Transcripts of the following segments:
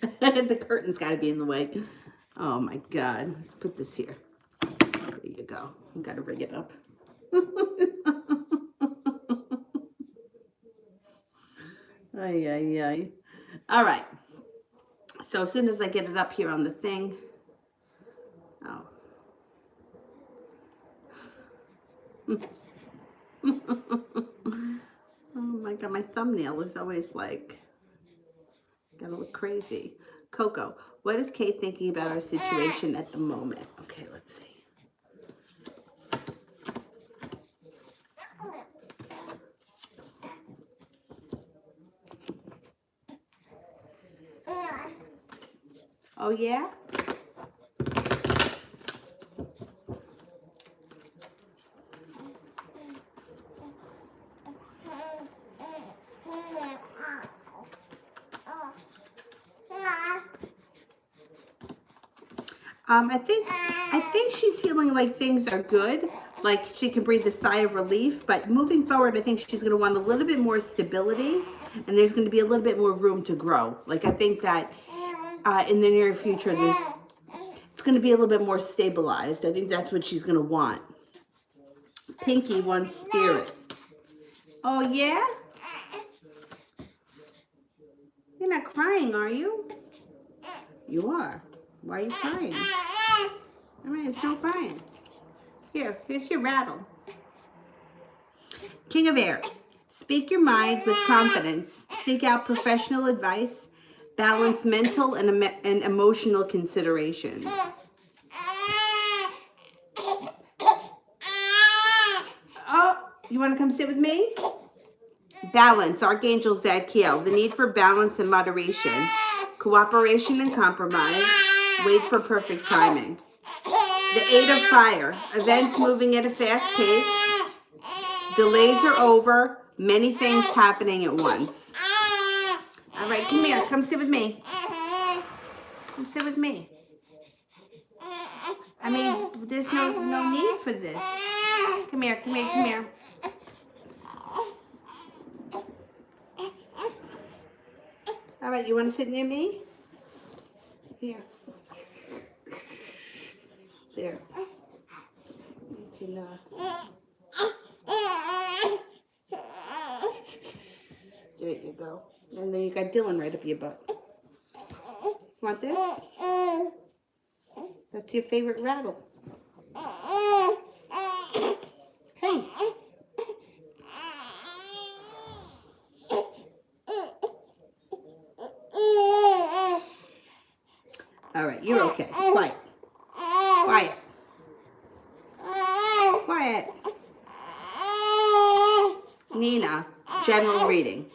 The curtain's got to be in the way. Oh my God. Let's put this here. There you go. You got to rig it up. Ay, ay, ay. All right. So as soon as I get it up here on the thing. Oh. Oh my God. My thumbnail is always like, gotta look crazy. Coco, what is Kate thinking about our situation at the moment? Okay, let's see. Oh, yeah? I think she's feeling like things are good, like she can breathe a sigh of relief, but moving forward, I think she's going to want a little bit more stability, and there's going to be a little bit more room to grow. Like, I think that in the near future, it's going to be a little bit more stabilized. I think that's what she's going to want. Pinky wants spirit. Oh, yeah? You're not crying, are you? You are. Why are you crying? All right, it's no crying. Here's your rattle. King of Air. Speak your mind with confidence. Seek out professional advice. Balance mental and emotional considerations. Oh, you want to come sit with me? Balance. Archangel Zadkiel. The need for balance and moderation. Cooperation and compromise. Wait for perfect timing. The Eight of Fire. Events moving at a fast pace. Delays are over. Many things happening at once. All right, come here. Come sit with me. Come sit with me. I mean, there's no need for this. Come here, come here, come here. All right, you want to sit near me? Here. There. You can, there you go. And then you got Dylan right up your butt. Want this? That's your favorite rattle. Hey. All right, you're okay. Quiet. Quiet. Quiet. Nina, general reading.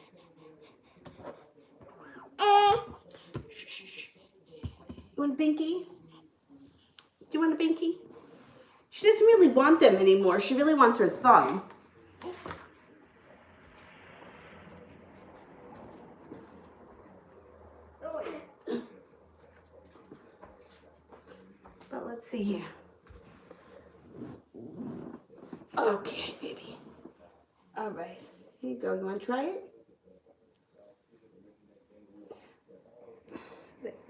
You want a binky? Do you want a binky? She doesn't really want them anymore. She really wants her thumb. But let's see here. Okay, baby. All right. Here you go. You want to try it?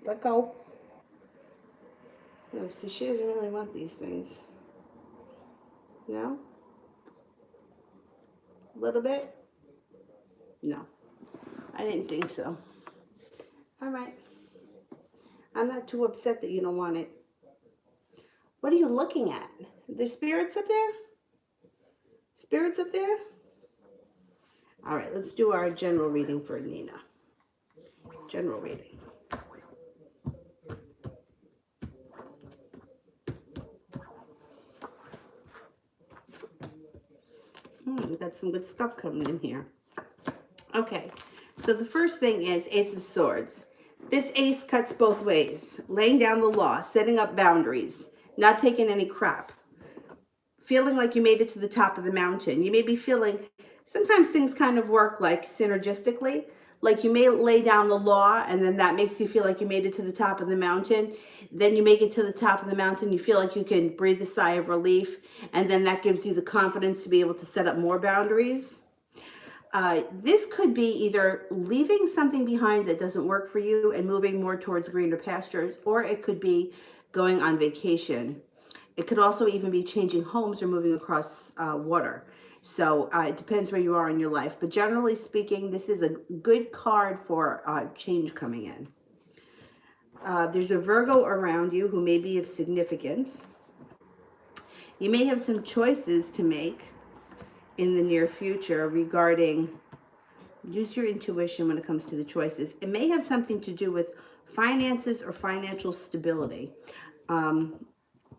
Let go. No, see, she doesn't really want these things. No? A little bit? No. I didn't think so. All right. I'm not too upset that you don't want it. What are you looking at? There's spirits up there? Spirits up there? All right, let's do our general reading for Nina. General reading. We got some good stuff coming in here. Okay, so the first thing is Ace of Swords. This ace cuts both ways. Laying down the law, setting up boundaries, not taking any crap. Feeling like you made it to the top of the mountain. You may be feeling, sometimes things kind of work like synergistically. Like you may lay down the law and then that makes you feel like you made it to the top of the mountain. Then you make it to the top of the mountain. You feel like you can breathe a sigh of relief. And then that gives you the confidence to be able to set up more boundaries. This could be either leaving something behind that doesn't work for you and moving more towards greener pastures, or it could be going on vacation. It could also even be changing homes or moving across water. So it depends where you are in your life. But generally speaking, this is a good card for change coming in. There's a Virgo around you who may be of significance. You may have some choices to make in the near future regarding, use your intuition when it comes to the choices. It may have something to do with finances or financial stability.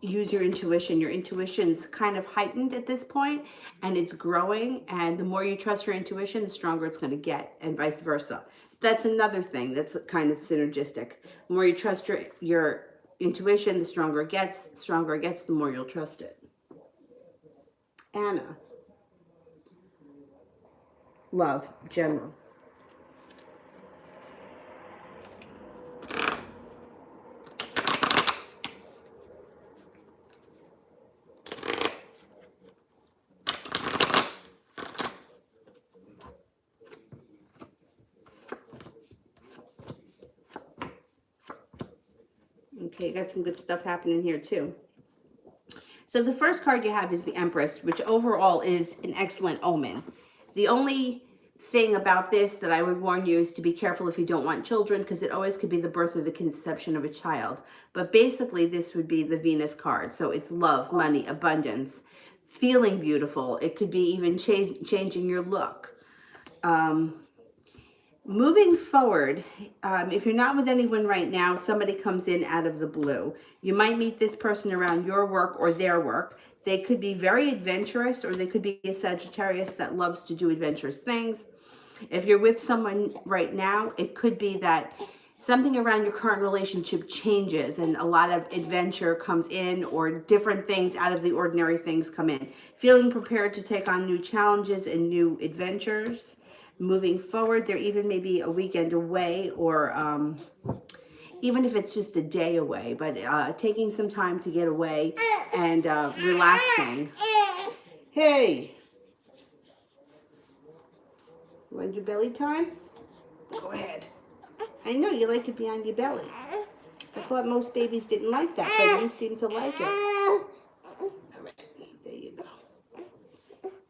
Use your intuition. Your intuition's kind of heightened at this point, and it's growing, and the more you trust your intuition, the stronger it's going to get, and vice versa. That's another thing that's kind of synergistic. The more you trust your intuition, the stronger it gets. The stronger it gets, the more you'll trust it. Anna. Love, general. Okay, got some good stuff happening here too. So the first card you have is the Empress, which overall is an excellent omen. The only thing about this that I would warn you is to be careful if you don't want children, because it always could be the birth or the conception of a child. But basically, this would be the Venus card. So it's love, money, abundance, feeling beautiful. It could be even changing your look. Moving forward, if you're not with anyone right now, somebody comes in out of the blue. You might meet this person around your work or their work. They could be very adventurous, or they could be a Sagittarius that loves to do adventurous things. If you're with someone right now, it could be that something around your current relationship changes and a lot of adventure comes in, or different things out of the ordinary things come in. Feeling prepared to take on new challenges and new adventures. Moving forward, there even may be a weekend away, or even if it's just a day away, but taking some time to get away and relaxing. Hey, you want to do belly time? Go ahead. I know you like to be on your belly. I thought most babies didn't like that, but you seem to like it. All right, there you go.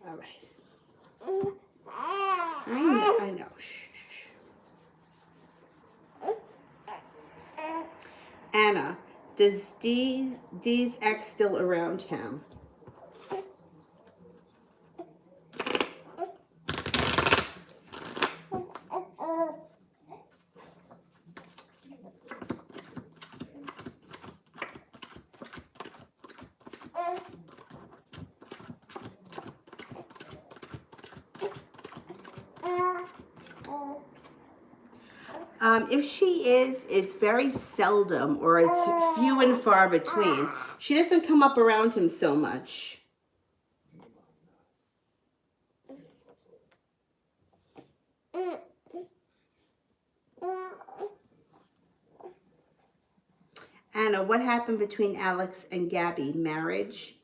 All right. I know. Shh, shh. Anna, does Dee's ex still around town? If she is, it's very seldom, or it's few and far between. She doesn't come up around him so much. Anna, what happened between Alex and Gabby? Marriage?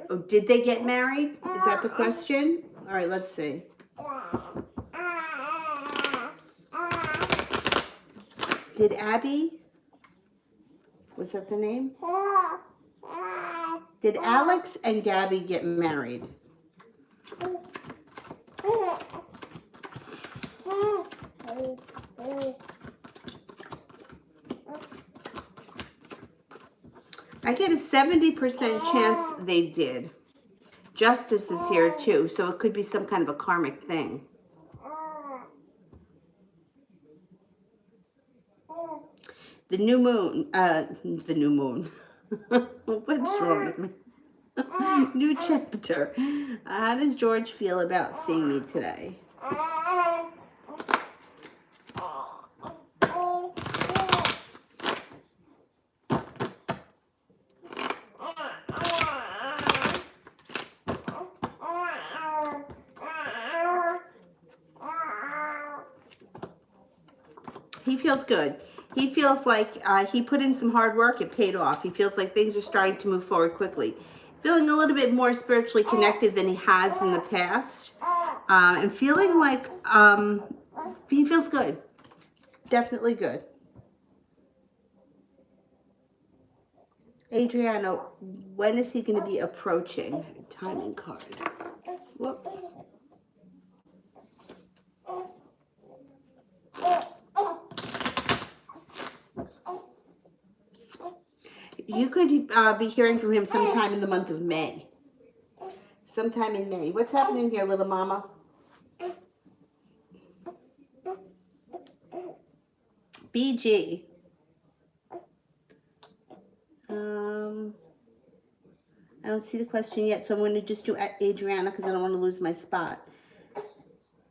Oh, did they get married? Is that the question? All right, let's see. Did Abby, was that the name? Did Alex and Gabby get married? I get a 70% chance they did. Justice is here too, so it could be some kind of a karmic thing. The new moon, what's wrong with me? New chapter. How does George feel about seeing me today? He feels good. He feels like he put in some hard work. It paid off. He feels like things are starting to move forward quickly. Feeling a little bit more spiritually connected than he has in the past. And feeling like he feels good. Definitely good. Adriana, when is he going to be approaching? Timing card. Whoop. You could be hearing from him sometime in the month of May. Sometime in May. What's happening here, little mama? BG. I don't see the question yet, so I'm going to just do Adriana because I don't want to lose my spot.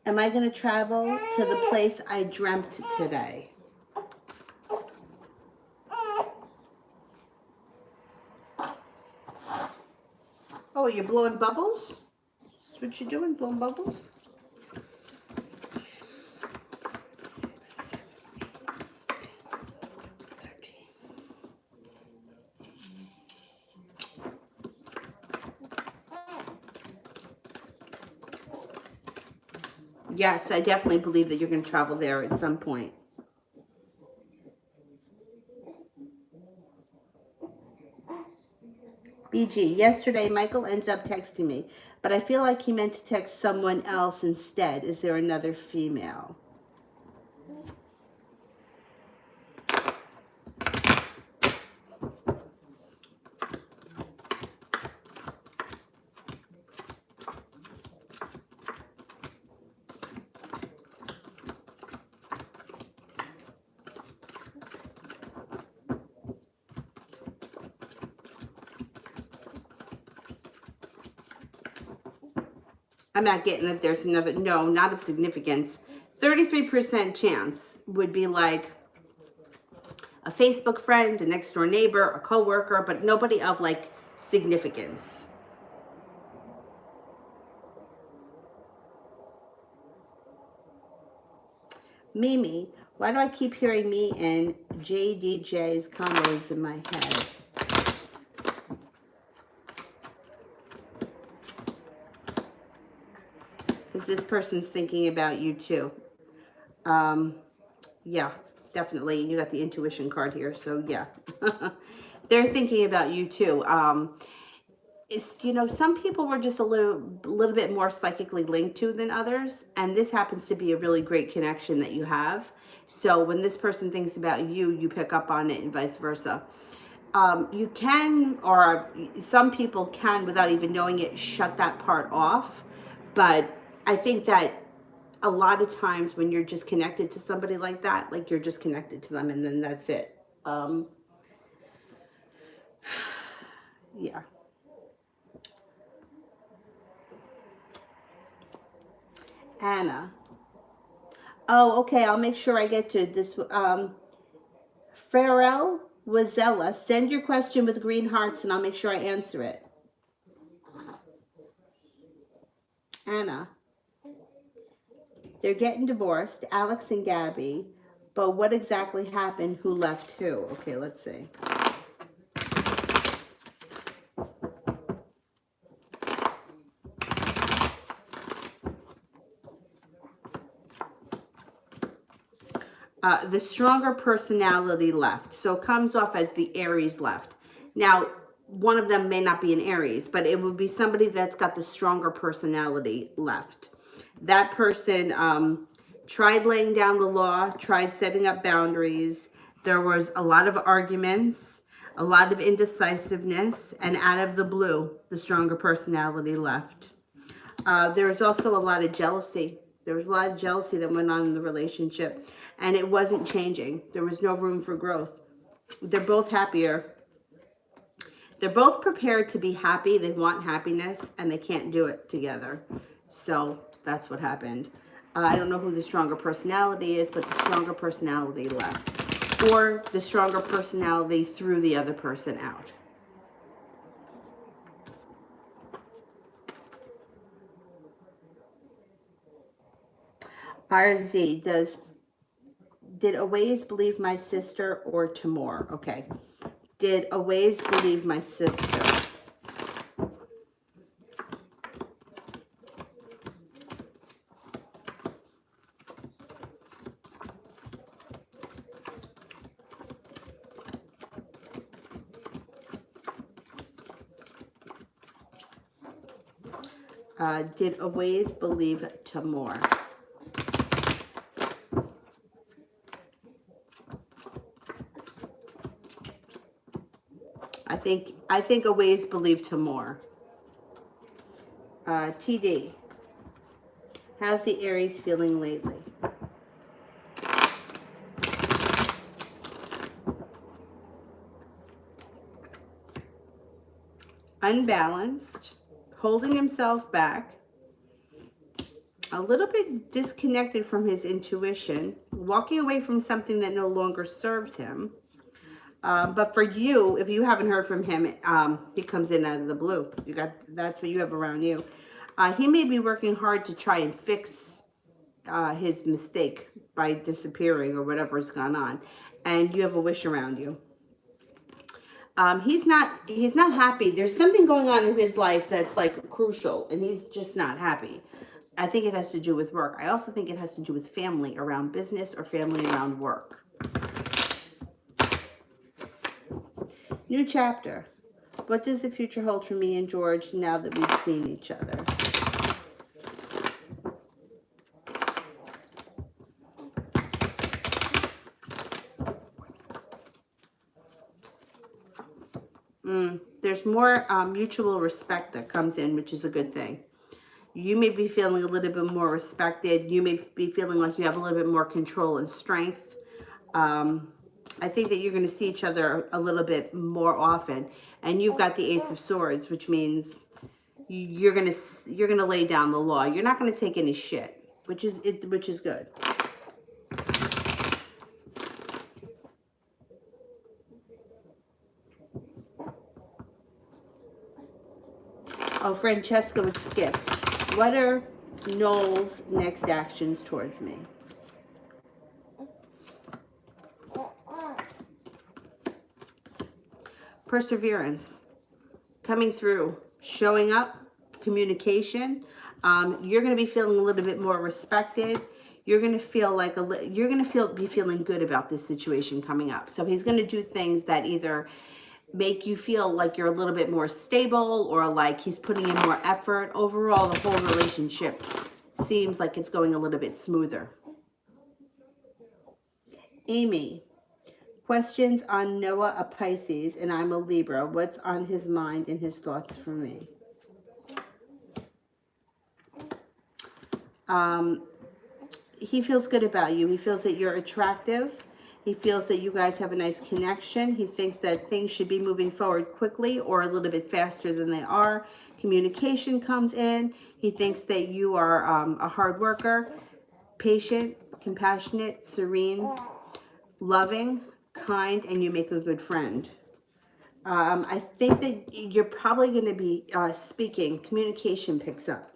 Am I going to travel to the place I dreamt today? Oh, you're blowing bubbles? That's what you're doing, blowing bubbles? 6, 7, 8, 13. Yes, I definitely believe that you're going to travel there at some point. BG, yesterday Michael ends up texting me, but I feel like he meant to text someone else instead. Is there another female? I'm not getting that there's another, no, not of significance. 33% chance would be like a Facebook friend, a next door neighbor, a coworker, but nobody of like significance. Mimi, why do I keep hearing me and JDJ's combos in my head? Because this person's thinking about you too. Yeah, definitely. You got the intuition card here, so yeah. They're thinking about you too. Some people were just a little bit more psychically linked to than others, and this happens to be a really great connection that you have. So when this person thinks about you, you pick up on it, and vice versa. You can, or some people can, without even knowing it, shut that part off. But I think that a lot of times when you're just connected to somebody like that, like you're just connected to them, and then that's it. Yeah. Anna. Oh, okay. I'll make sure I get to this. Farrell Wazella, send your question with green hearts, and I'll make sure I answer it. Anna. They're getting divorced, Alex and Gabby, but what exactly happened? Who left who? Okay, let's see. The stronger personality left. So it comes off as the Aries left. Now, one of them may not be an Aries, but it would be somebody that's got the stronger personality left. That person tried laying down the law, tried setting up boundaries. There was a lot of arguments, a lot of indecisiveness, and out of the blue, the stronger personality left. There was also a lot of jealousy. There was a lot of jealousy that went on in the relationship, and it wasn't changing. There was no room for growth. They're both happier. They're both prepared to be happy. They want happiness, and they can't do it together. So that's what happened. I don't know who the stronger personality is, but the stronger personality left. Or the stronger personality threw the other person out. RZ, did Aways believe my sister or Timur? Okay. Did Aways believe my sister? Did always believe to more. I think always believe to more. TD. How's the Aries feeling lately? Unbalanced, holding himself back, a little bit disconnected from his intuition, walking away from something that no longer serves him. But for you, if you haven't heard from him, he comes in out of the blue. That's what you have around you. He may be working hard to try and fix his mistake by disappearing or whatever's gone on, and you have a wish around you. He's not happy. There's something going on in his life that's like crucial, and he's just not happy. I think it has to do with work. I also think it has to do with family around business or family around work. New chapter. What does the future hold for me and George now that we've seen each other? There's more mutual respect that comes in, which is a good thing. You may be feeling a little bit more respected. You may be feeling like you have a little bit more control and strength. I think that you're going to see each other a little bit more often. And you've got the Ace of Swords, which means you're going to lay down the law. You're not going to take any shit, which is good. Oh, Francesca was skipped. What are Noel's next actions towards me? Perseverance, coming through, showing up, communication. You're going to be feeling a little bit more respected. You're going to feel like be feeling good about this situation coming up. So he's going to do things that either make you feel like you're a little bit more stable or like he's putting in more effort. Overall, the whole relationship seems like it's going a little bit smoother. Amy. Questions on Noah, a Pisces, and I'm a Libra. What's on his mind and his thoughts for me? He feels good about you. He feels that you're attractive. He feels that you guys have a nice connection. He thinks that things should be moving forward quickly or a little bit faster than they are. Communication comes in. He thinks that you are a hard worker, patient, compassionate, serene, loving, kind, and you make a good friend. I think that you're probably going to be speaking. Communication picks up.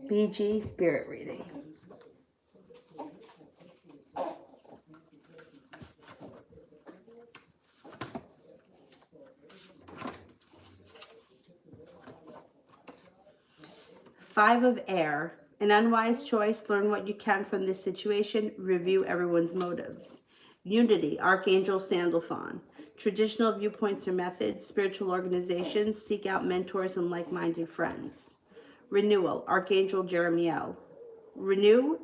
BG Spirit Reading. Five of Air. An unwise choice. Learn what you can from this situation. Review everyone's motives. Unity. Archangel Sandalphon. Traditional viewpoints or methods. Spiritual organizations. Seek out mentors and like-minded friends. Renewal. Archangel Jeremiel. Review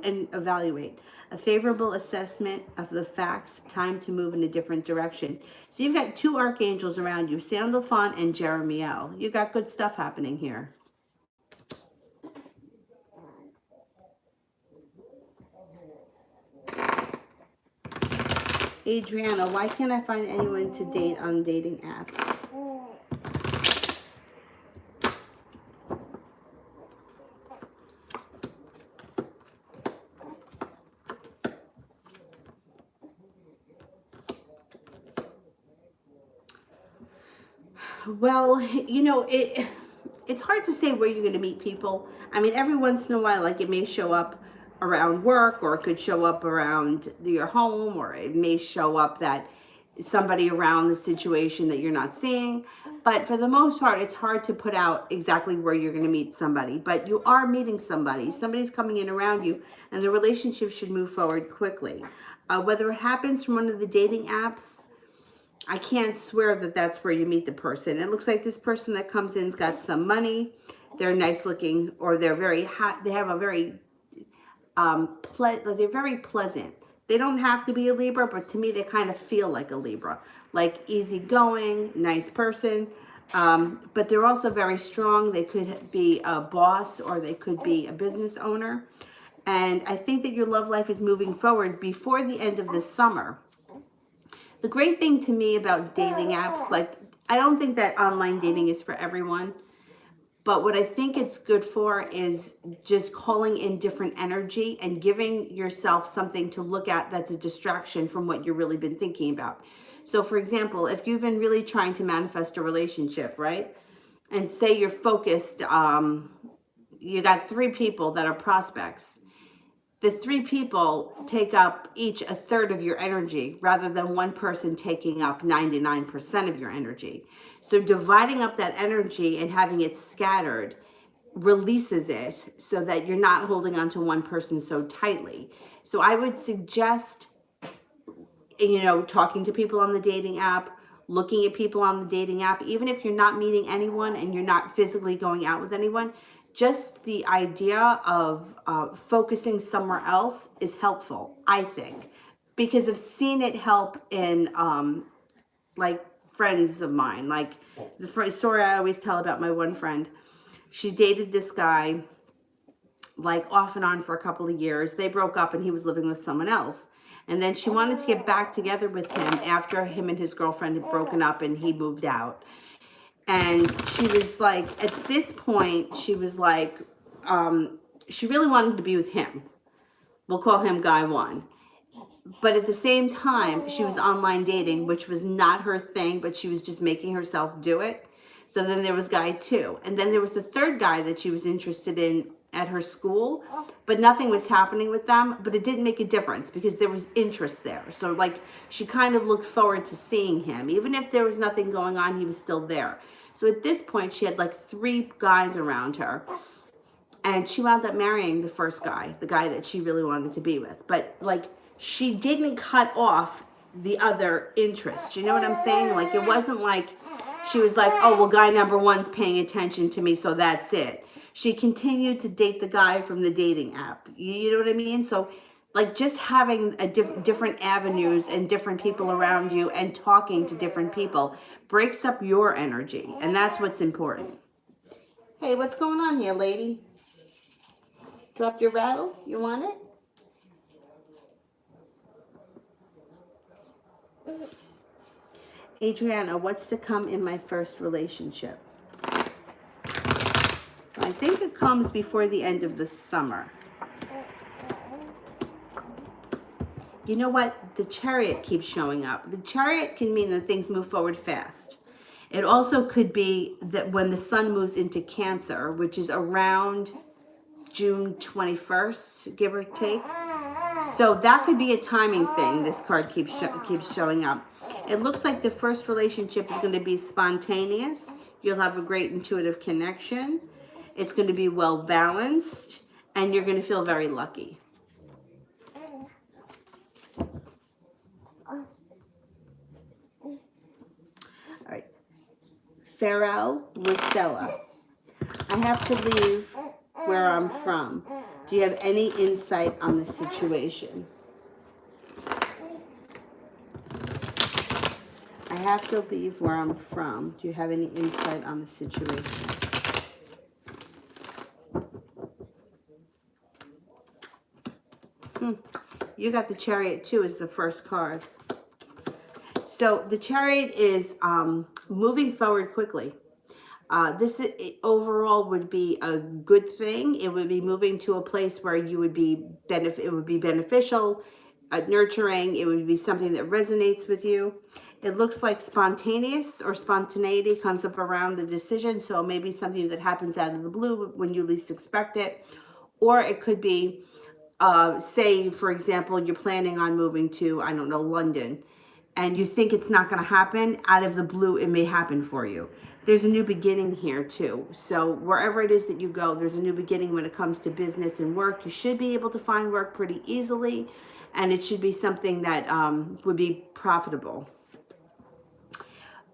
and evaluate. A favorable assessment of the facts. Time to move in a different direction. So you've got two archangels around you, Sandalphon and Jeremiel. You got good stuff happening here. Adriana, why can't I find anyone to date on dating apps? Well, you know, it's hard to say where you're going to meet people. I mean, every once in a while, like it may show up around work, or it could show up around your home, or it may show up that somebody around the situation that you're not seeing. But for the most part, it's hard to put out exactly where you're going to meet somebody. But you are meeting somebody. Somebody's coming in around you, and the relationship should move forward quickly. Whether it happens from one of the dating apps, I can't swear that that's where you meet the person. It looks like this person that comes in's got some money. They're nice looking, or they're very hot. They have a very they're very pleasant. They don't have to be a Libra, but to me, they kind of feel like a Libra, like easygoing, nice person. But they're also very strong. They could be a boss or they could be a business owner. And I think that your love life is moving forward before the end of this summer. The great thing to me about dating apps, like, I don't think that online dating is for everyone. But what I think it's good for is just calling in different energy and giving yourself something to look at that's a distraction from what you've really been thinking about. So for example, if you've been really trying to manifest a relationship, right? And say you're focused, you got 3 people that are prospects. The 3 people take up each a third of your energy rather than one person taking up 99% of your energy. So dividing up that energy and having it scattered releases it so that you're not holding on to one person so tightly. So I would suggest, talking to people on the dating app, looking at people on the dating app, even if you're not meeting anyone and you're not physically going out with anyone, just the idea of focusing somewhere else is helpful, I think, because I've seen it help in like friends of mine. Like the story I always tell about my one friend, she dated this guy like off and on for a couple of years. They broke up and he was living with someone else. And then she wanted to get back together with him after him and his girlfriend had broken up and he moved out. And she was like, at this point, she was like, she really wanted to be with him. We'll call him guy 1. But at the same time, she was online dating, which was not her thing, but she was just making herself do it. So then there was guy 2. And then there was the third guy that she was interested in at her school, but nothing was happening with them. But it didn't make a difference because there was interest there. So like she kind of looked forward to seeing him. Even if there was nothing going on, he was still there. So at this point, she had like 3 guys around her. And she wound up marrying the first guy, the guy that she really wanted to be with. But like she didn't cut off the other interests. You know what I'm saying? Like it wasn't like she was like, oh, well, guy number 1's paying attention to me, so that's it. She continued to date the guy from the dating app. You know what I mean? So like just having a different avenues and different people around you and talking to different people breaks up your energy. And that's what's important. Hey, what's going on here, lady? Drop your rattle? You want it? Adriana, what's to come in my first relationship? I think it comes before the end of the summer. You know what? The Chariot keeps showing up. The Chariot can mean that things move forward fast. It also could be that when the sun moves into Cancer, which is around June 21st, give or take. So that could be a timing thing. This card keeps showing up. It looks like the first relationship is going to be spontaneous. You'll have a great intuitive connection. It's going to be well balanced, and you're going to feel very lucky. All right. Farrell Rosella. I have to leave where I'm from. Do you have any insight on the situation? I have to leave where I'm from. Do you have any insight on the situation? You got the Chariot too as the first card. So the Chariot is moving forward quickly. This overall would be a good thing. It would be moving to a place where you would be it would be beneficial, nurturing. It would be something that resonates with you. It looks like spontaneous or spontaneity comes up around the decision. So maybe something that happens out of the blue when you least expect it. Or it could be, say, for example, you're planning on moving to, I don't know, London, and you think it's not going to happen. Out of the blue, it may happen for you. There's a new beginning here too. So wherever it is that you go, there's a new beginning when it comes to business and work. You should be able to find work pretty easily, and it should be something that would be profitable.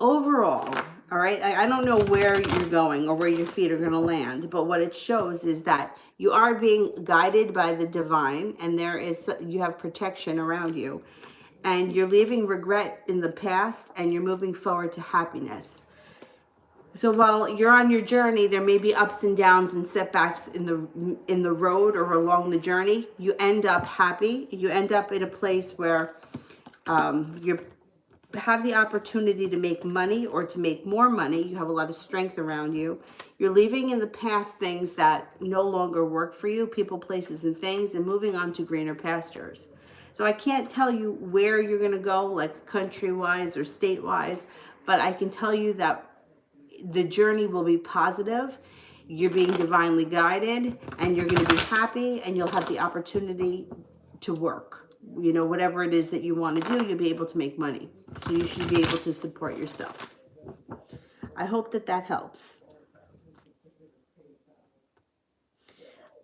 overall, all right, I don't know where you're going or where your feet are going to land, but what it shows is that you are being guided by the divine, and you have protection around you, and you're leaving regret in the past, and you're moving forward to happiness. So while you're on your journey, there may be ups and downs and setbacks in the road or along the journey. You end up happy. You end up in a place where you have the opportunity to make money or to make more money. You have a lot of strength around you. You're leaving in the past things that no longer work for you, people, places, and things, and moving on to greener pastures. So I can't tell you where you're going to go, like country-wise or state-wise, but I can tell you that the journey will be positive. You're being divinely guided, and you're going to be happy, and you'll have the opportunity to work. You know, whatever it is that you want to do, you'll be able to make money. So you should be able to support yourself. I hope that that helps.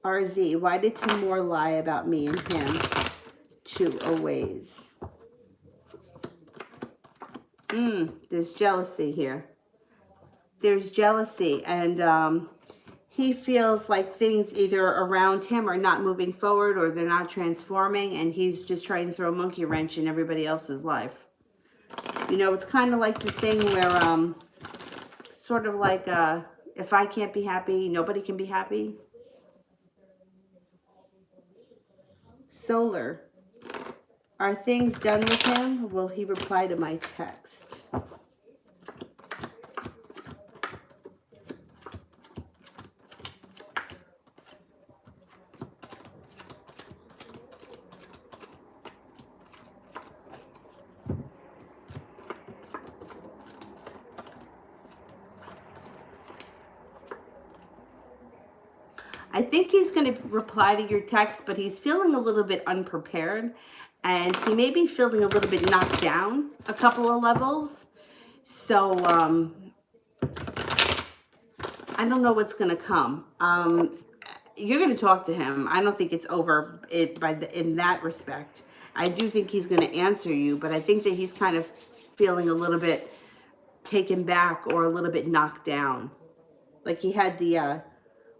RZ, why did Timur lie about me and him to a ways? There's jealousy here. There's jealousy, and he feels like things either around him are not moving forward or they're not transforming, and he's just trying to throw a monkey wrench in everybody else's life. You know, it's kind of like the thing where, sort of like, if I can't be happy, nobody can be happy. Solar, are things done with him? Will he reply to my text? I think he's going to reply to your text, but he's feeling a little bit unprepared, and he may be feeling a little bit knocked down a couple of levels. So I don't know what's going to come. You're going to talk to him. I don't think it's over in that respect. I do think he's going to answer you, but I think that he's kind of feeling a little bit taken back or a little bit knocked down. Like he had the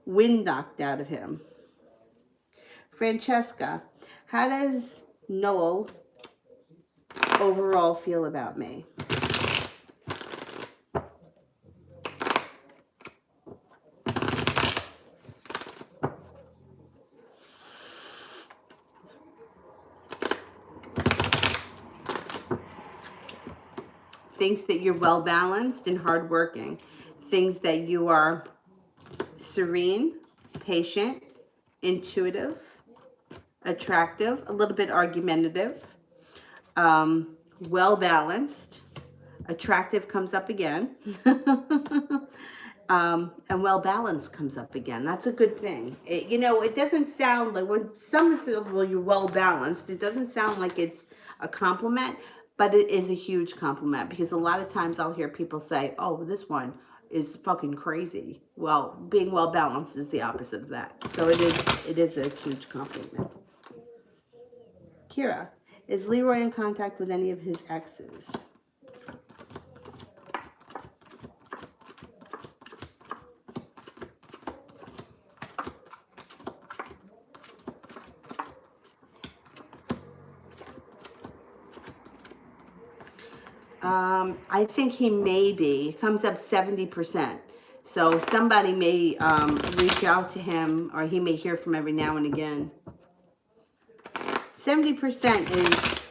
wind knocked out of him. Francesca, how does Noel overall feel about me? Thinks that you're well balanced and hardworking. Thinks that you are serene, patient, intuitive, attractive, a little bit argumentative, well balanced. Attractive comes up again. And well balanced comes up again. That's a good thing. You know, it doesn't sound like when someone says, well, you're well balanced, it doesn't sound like it's a compliment, but it is a huge compliment, because a lot of times I'll hear people say, oh, this one is fucking crazy. Well, being well balanced is the opposite of that. So it is a huge compliment. Kira, is Leroy in contact with any of his exes? I think he may be. It comes up 70%. So somebody may reach out to him, or he may hear from every now and again. 70% is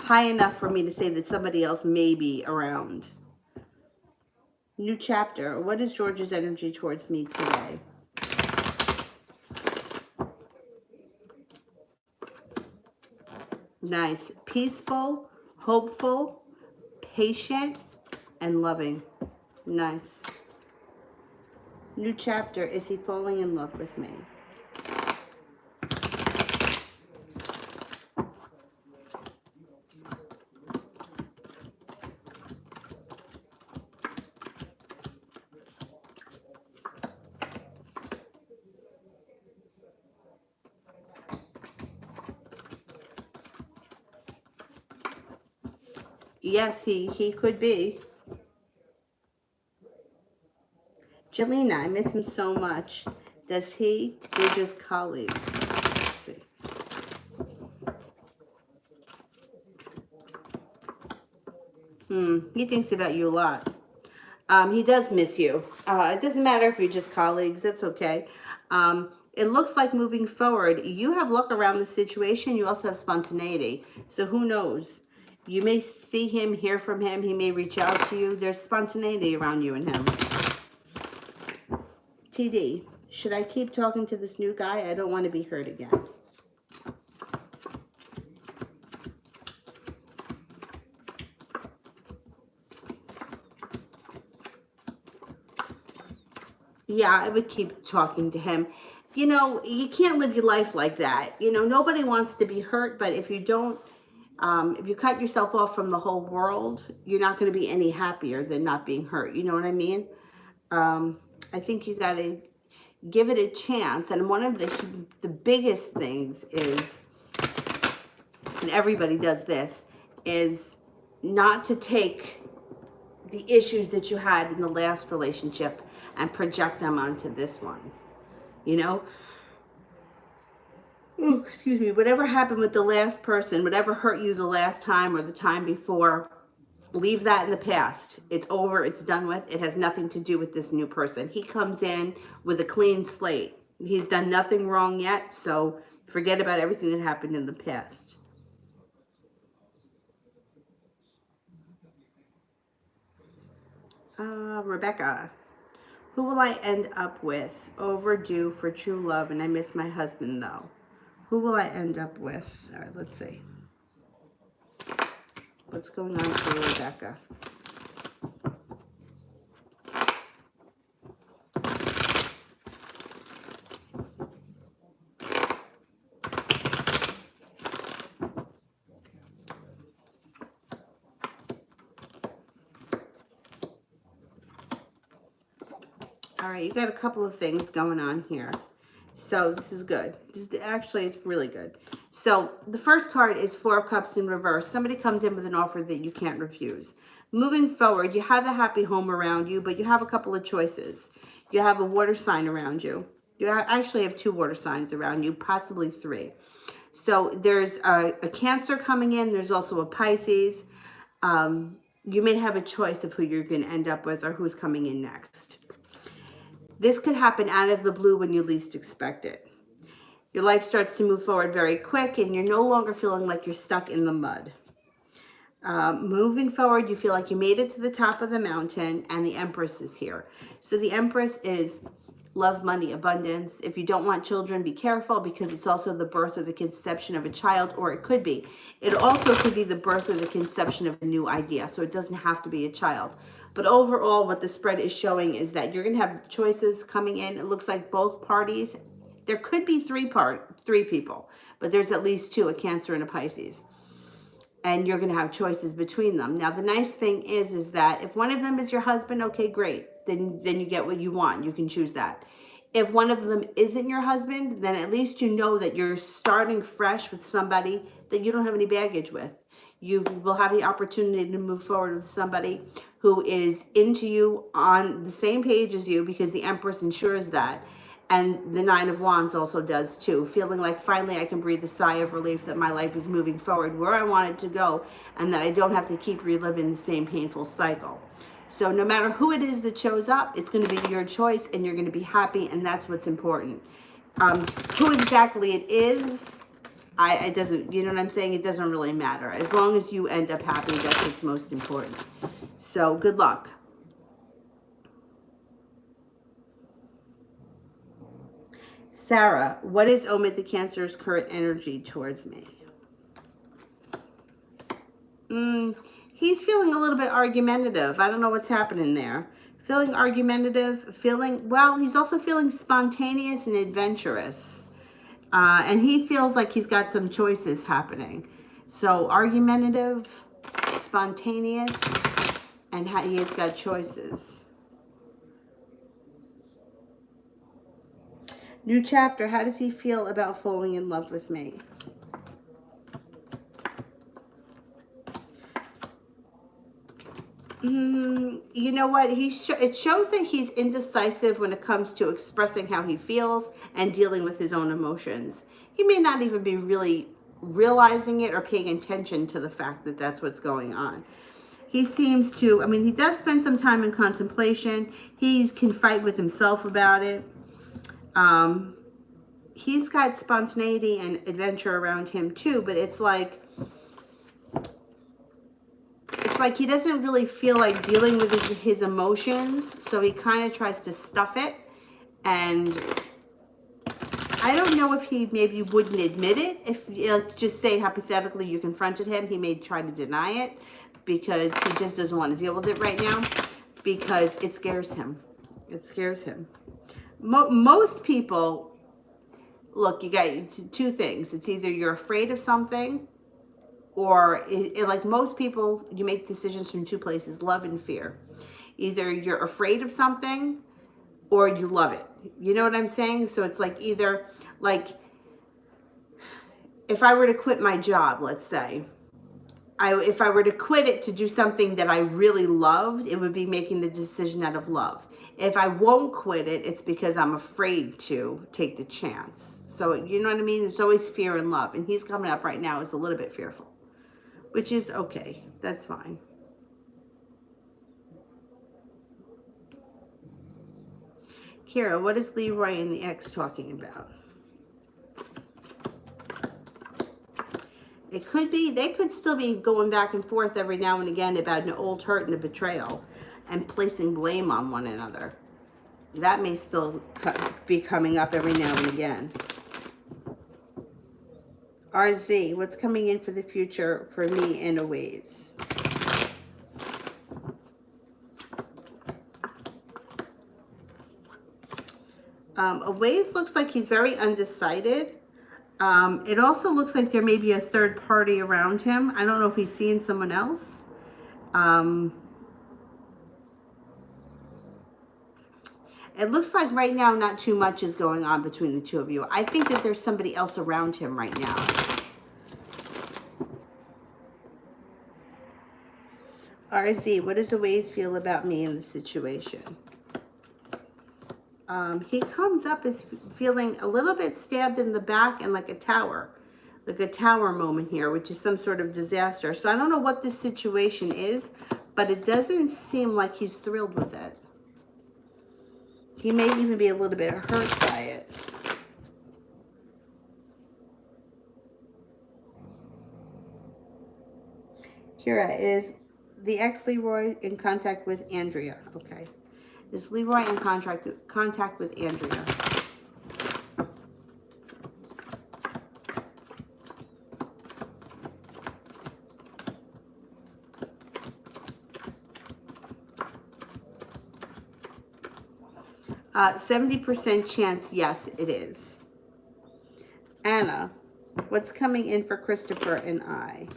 high enough for me to say that somebody else may be around. New chapter. What is George's energy towards me today? Nice. Peaceful, hopeful, patient, and loving. Nice. New chapter. Is he falling in love with me? Yes, he could be. Jelena, I miss him so much. Does he? We're just colleagues. Let's see. He thinks about you a lot. He does miss you. It doesn't matter if you're just colleagues. That's okay. It looks like moving forward, you have luck around the situation. You also have spontaneity. So who knows? You may see him, hear from him. He may reach out to you. There's spontaneity around you and him. TD, should I keep talking to this new guy? I don't want to be hurt again. Yeah, I would keep talking to him. You know, you can't live your life like that. You know, nobody wants to be hurt, but if you don't, if you cut yourself off from the whole world, you're not going to be any happier than not being hurt. You know what I mean? I think you got to give it a chance. And one of the biggest things is, and everybody does this, is not to take the issues that you had in the last relationship and project them onto this one. You know? Oh, excuse me. Whatever happened with the last person, whatever hurt you the last time or the time before, leave that in the past. It's over. It's done with. It has nothing to do with this new person. He comes in with a clean slate. He's done nothing wrong yet, so forget about everything that happened in the past. Rebecca. Who will I end up with? Overdue for true love, and I miss my husband, though. Who will I end up with? All right, let's see. What's going on for Rebecca? All right, you got a couple of things going on here. So this is good. Actually, it's really good. So the first card is Four of Cups in reverse. Somebody comes in with an offer that you can't refuse. Moving forward, you have a happy home around you, but you have a couple of choices. You have a water sign around you. You actually have 2 water signs around you, possibly 3. So there's a Cancer coming in. There's also a Pisces. You may have a choice of who you're going to end up with or who's coming in next. This could happen out of the blue when you least expect it. Your life starts to move forward very quick and you're no longer feeling like you're stuck in the mud. Moving forward, you feel like you made it to the top of the mountain and the Empress is here. So the Empress is love, money, abundance. If you don't want children, be careful because it's also the birth or the conception of a child, or it could be. It also could be the birth or the conception of a new idea. So it doesn't have to be a child. But overall, what the spread is showing is that you're going to have choices coming in. It looks like both parties. There could be 3 people, but there's at least 2, a Cancer and a Pisces. And you're going to have choices between them. Now, the nice thing is that if one of them is your husband, okay, great. Then you get what you want. You can choose that. If one of them isn't your husband, then at least you know that you're starting fresh with somebody that you don't have any baggage with. You will have the opportunity to move forward with somebody who is into you, on the same page as you, because the Empress ensures that. And the Nine of Wands also does too. Feeling like finally I can breathe a sigh of relief that my life is moving forward where I want it to go and that I don't have to keep reliving the same painful cycle. So no matter who it is that shows up, it's going to be your choice and you're going to be happy, and that's what's important. Who exactly it is, it doesn't, you know what I'm saying? It doesn't really matter. As long as you end up happy, that's what's most important. So good luck. Sarah, what is Omid the Cancer's current energy towards me? He's feeling a little bit argumentative. I don't know what's happening there. Feeling argumentative, well, he's also feeling spontaneous and adventurous. And he feels like he's got some choices happening. So argumentative, spontaneous, and he has got choices. New chapter, how does he feel about falling in love with me? You know what? It shows that he's indecisive when it comes to expressing how he feels and dealing with his own emotions. He may not even be really realizing it or paying attention to the fact that that's what's going on. He seems to, I mean, he does spend some time in contemplation. He can fight with himself about it. He's got spontaneity and adventure around him too, but it's like he doesn't really feel like dealing with his emotions, so he kind of tries to stuff it. And I don't know if he maybe wouldn't admit it. If just say hypothetically you confronted him, he may try to deny it because he just doesn't want to deal with it right now because it scares him. It scares him. Most people, look, you got two things. It's either you're afraid of something, or like most people, you make decisions from two places, love and fear. Either you're afraid of something or you love it. You know what I'm saying? So it's like either, like, if I were to quit my job, let's say, if I were to quit it to do something that I really loved, it would be making the decision out of love. If I won't quit it, it's because I'm afraid to take the chance. So, you know what I mean? It's always fear and love. And he's coming up right now as a little bit fearful, which is okay. That's fine. Kira, what is Leroy and the ex talking about? It could be, they could still be going back and forth every now and again about an old hurt and a betrayal and placing blame on one another. That may still be coming up every now and again. RZ, what's coming in for the future for me in a ways? A ways looks like he's very undecided. It also looks like there may be a third party around him. I don't know if he's seeing someone else. It looks like right now not too much is going on between the two of you. I think that there's somebody else around him right now. RZ, what does the ways feel about me in the situation? He comes up as feeling a little bit stabbed in the back and like a tower moment here, which is some sort of disaster. So I don't know what this situation is, but it doesn't seem like he's thrilled with it. He may even be a little bit hurt by it. Kira, is the ex-Leroy in contact with Andrea? Okay. Is Leroy in contact with Andrea? Uh, 70% chance, yes, it is. Anna, what's coming in for Christopher and I?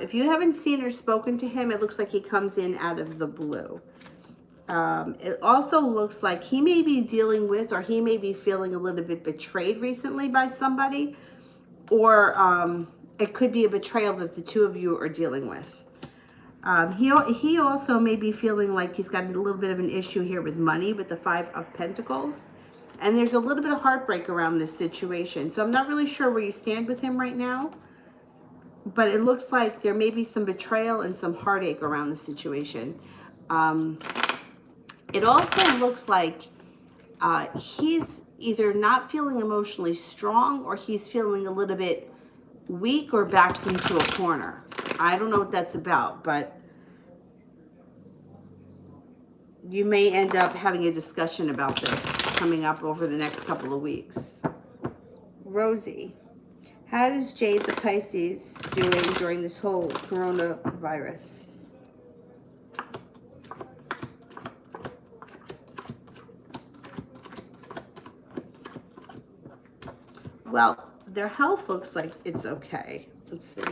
If you haven't seen or spoken to him, it looks like he comes in out of the blue. It also looks like he may be dealing with, or he may be feeling a little bit betrayed recently by somebody, or it could be a betrayal that the two of you are dealing with. He also may be feeling like he's got a little bit of an issue here with money, with the Five of Pentacles. And there's a little bit of heartbreak around this situation. So I'm not really sure where you stand with him right now. But it looks like there may be some betrayal and some heartache around the situation. It also looks like he's either not feeling emotionally strong, or he's feeling a little bit weak or backed into a corner. I don't know what that's about, but you may end up having a discussion about this coming up over the next couple of weeks. Rosie, how is Jade the Pisces doing during this whole coronavirus? Well, their health looks like it's okay. Let's see.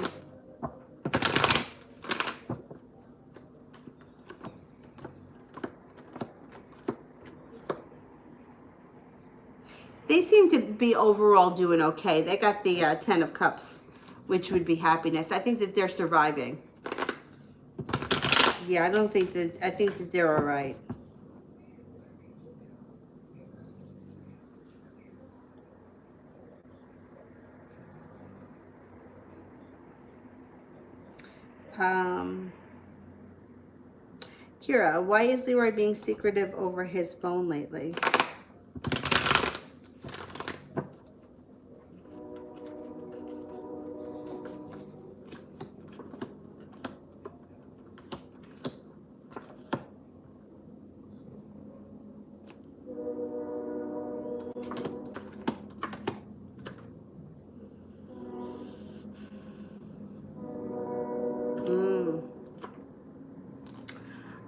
They seem to be overall doing okay. They got the 10 of Cups, which would be happiness. I think that they're surviving. Yeah, I think that they're all right. Kira, why is Leroy being secretive over his phone lately?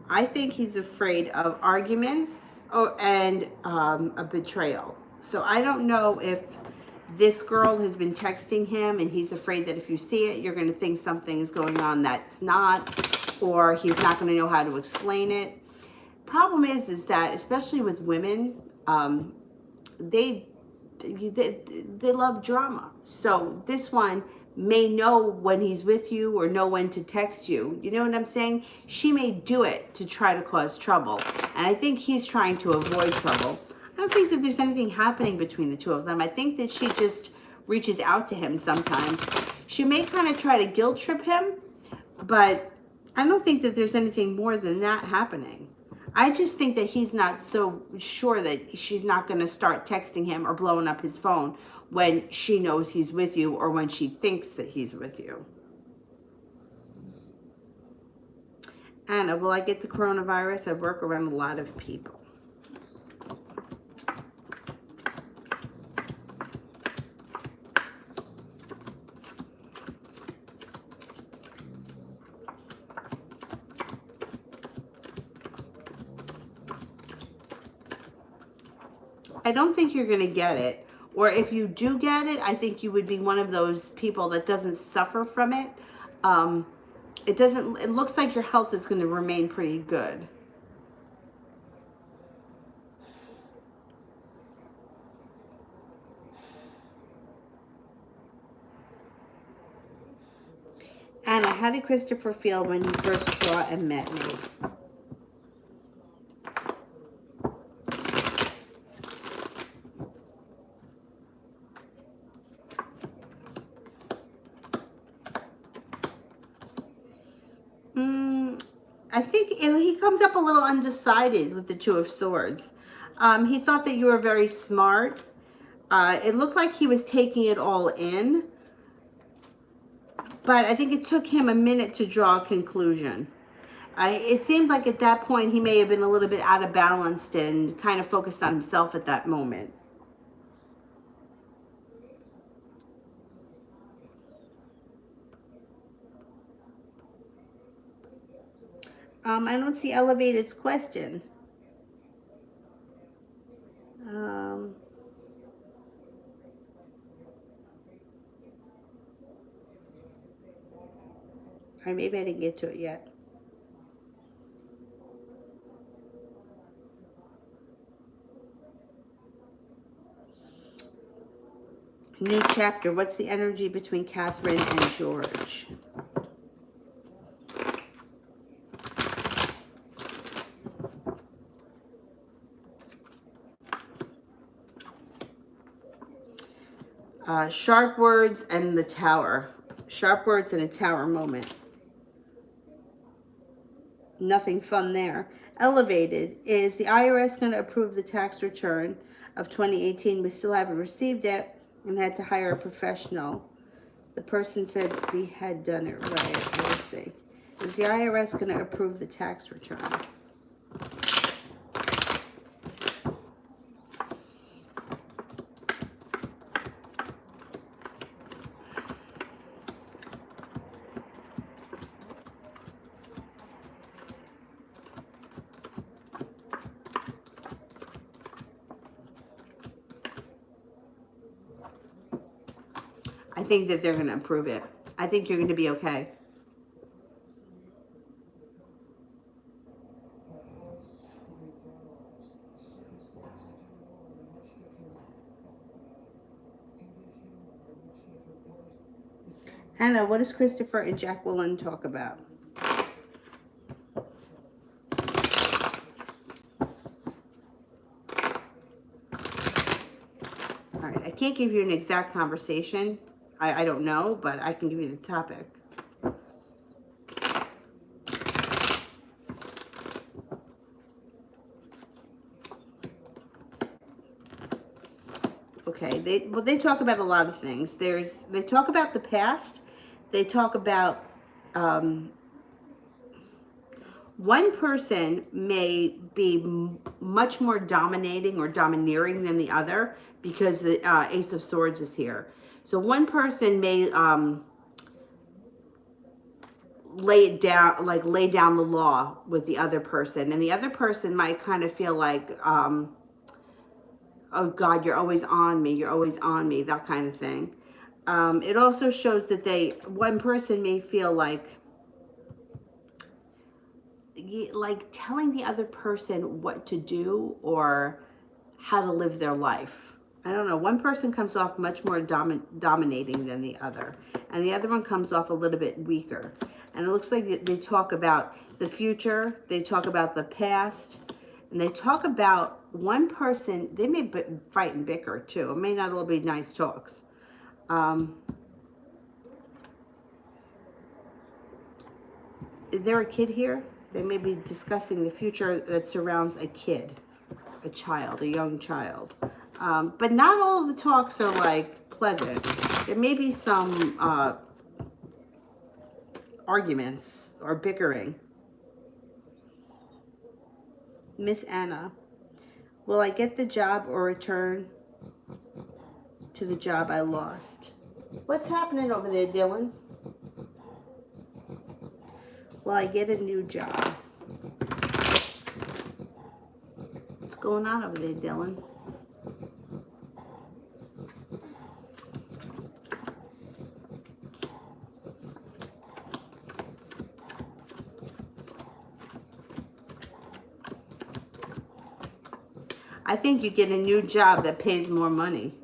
I think he's afraid of arguments and a betrayal. So I don't know if this girl has been texting him and he's afraid that if you see it, you're going to think something is going on that's not, or he's not going to know how to explain it. Problem is that especially with women, they love drama. So this one may know when he's with you or know when to text you. You know what I'm saying? She may do it to try to cause trouble. And I think he's trying to avoid trouble. I don't think that there's anything happening between the two of them. I think that she just reaches out to him sometimes. She may kind of try to guilt trip him, but I don't think that there's anything more than that happening. I just think that he's not so sure that she's not going to start texting him or blowing up his phone when she knows he's with you or when she thinks that he's with you. Anna, will I get the coronavirus? I work around a lot of people. I don't think you're going to get it. Or if you do get it, I think you would be one of those people that doesn't suffer from it. It looks like your health is going to remain pretty good. Anna, how did Christopher feel when he first saw and met me? I think he comes up a little undecided with the Two of Swords. He thought that you were very smart. It looked like he was taking it all in. But I think it took him a minute to draw a conclusion. It seemed like at that point he may have been a little bit out of balance and kind of focused on himself at that moment. I don't see Elevated's question. Or maybe I didn't get to it yet. New chapter. What's the energy between Catherine and George? Sharp words and the Tower. Sharp words and a Tower moment. Nothing fun there. Elevated. Is the IRS going to approve the tax return of 2018? We still haven't received it and had to hire a professional. The person said we had done it right. Let's see. Is the IRS going to approve the tax return? I think that they're going to approve it. I think you're going to be okay. Anna, what does Christopher and Jacqueline talk about? All right, I can't give you an exact conversation. I don't know, but I can give you the topic. Okay, they talk about a lot of things. They talk about the past. They talk about one person may be much more dominating or domineering than the other because the Ace of Swords is here. So one person may lay down the law with the other person, and the other person might kind of feel like, oh God, you're always on me, that kind of thing. It also shows that one person may feel like telling the other person what to do or how to live their life. I don't know. One person comes off much more dominating than the other, and the other one comes off a little bit weaker. And it looks like they talk about the future, they talk about the past, and they talk about one person. They may fight and bicker too. It may not all be nice talks. Is there a kid here? They may be discussing the future that surrounds a kid, a child, a young child. But not all of the talks are like pleasant. There may be some arguments or bickering. Miss Anna, will I get the job or return to the job I lost? What's happening over there, Dylan? Will I get a new job? What's going on over there, Dylan? I think you get a new job that pays more money.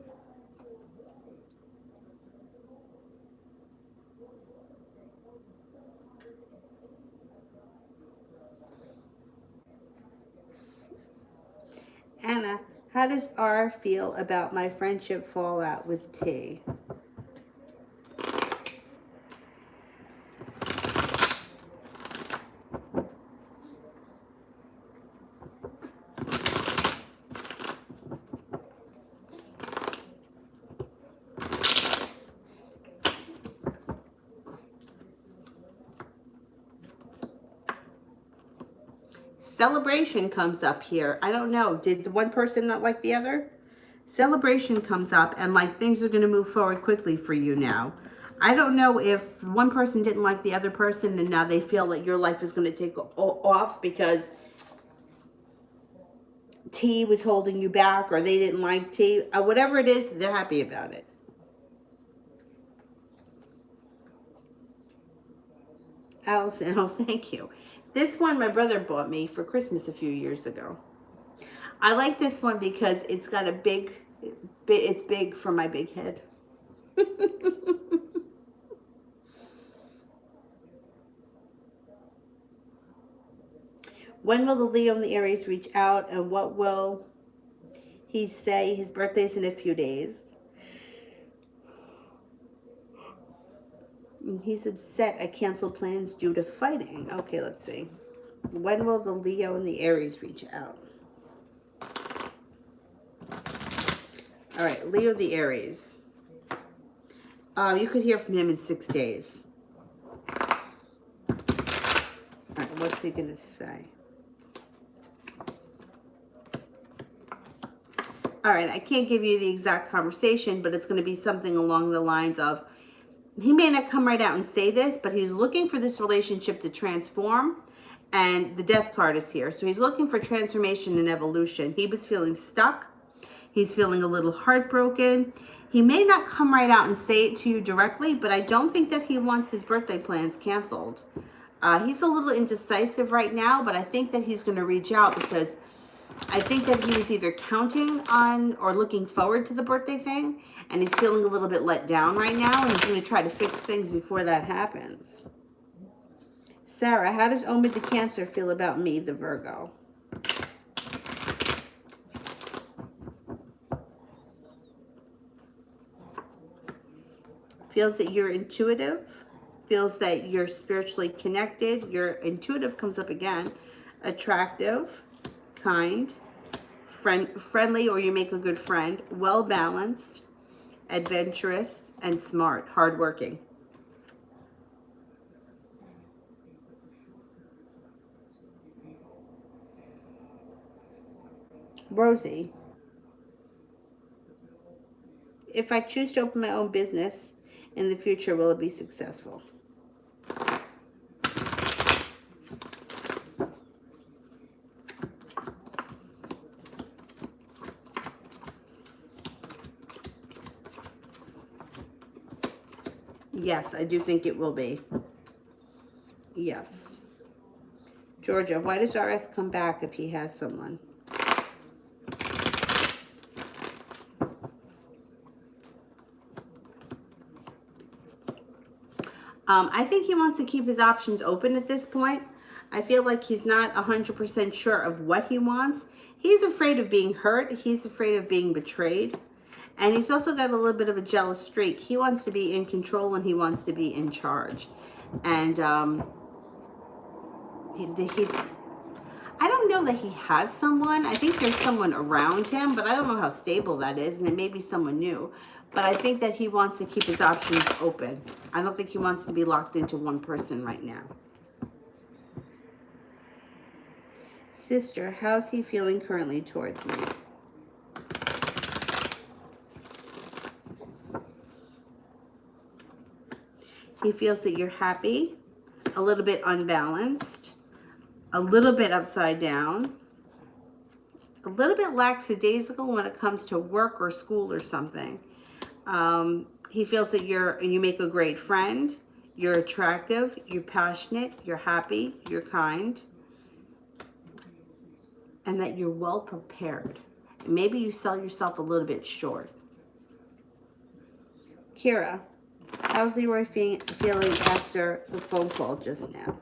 Anna, how does R feel about my friendship fallout with T? Celebration comes up here. I don't know. Did the one person not like the other? Celebration comes up, and like things are going to move forward quickly for you now. I don't know if one person didn't like the other person and now they feel like your life is going to take off because T was holding you back or they didn't like T. Whatever it is, they're happy about it. Allison, oh, thank you. This one my brother bought me for Christmas a few years ago. I like this one because it's got it's big for my big head. When will the Leo and the Aries reach out, and what will he say? His birthday's in a few days. He's upset I canceled plans due to fighting. Okay, let's see. When will the Leo and the Aries reach out? All right, Leo the Aries. You could hear from him in 6 days. All right, what's he going to say? All right, I can't give you the exact conversation, but it's going to be something along the lines of, he may not come right out and say this, but he's looking for this relationship to transform, and the Death card is here. So he's looking for transformation and evolution. He was feeling stuck. He's feeling a little heartbroken. He may not come right out and say it to you directly, but I don't think that he wants his birthday plans canceled. He's a little indecisive right now, but I think that he's going to reach out because I think that he was either counting on or looking forward to the birthday thing, and he's feeling a little bit let down right now, and he's going to try to fix things before that happens. Sarah, how does Omid the Cancer feel about me, the Virgo? Feels that you're intuitive, feels that you're spiritually connected. Your intuitive comes up again. Attractive, kind, friendly, or you make a good friend, well balanced, adventurous, and smart, hardworking. Rosie, if I choose to open my own business in the future, will it be successful? Yes, I do think it will be. Yes. Georgia, why does RS come back if he has someone? I think he wants to keep his options open at this point. I feel like he's not 100% sure of what he wants. He's afraid of being hurt. He's afraid of being betrayed. And he's also got a little bit of a jealous streak. He wants to be in control and he wants to be in charge. And I don't know that he has someone. I think there's someone around him, but I don't know how stable that is. And it may be someone new. But I think that he wants to keep his options open. I don't think he wants to be locked into one person right now. Sister, how's he feeling currently towards me? He feels that you're happy, a little bit unbalanced, a little bit upside down, a little bit lackadaisical when it comes to work or school or something. He feels that you make a great friend, you're attractive, you're passionate, you're happy, you're kind, and that you're well prepared. And maybe you sell yourself a little bit short. Kira, how's Leroy feeling after the phone call just now?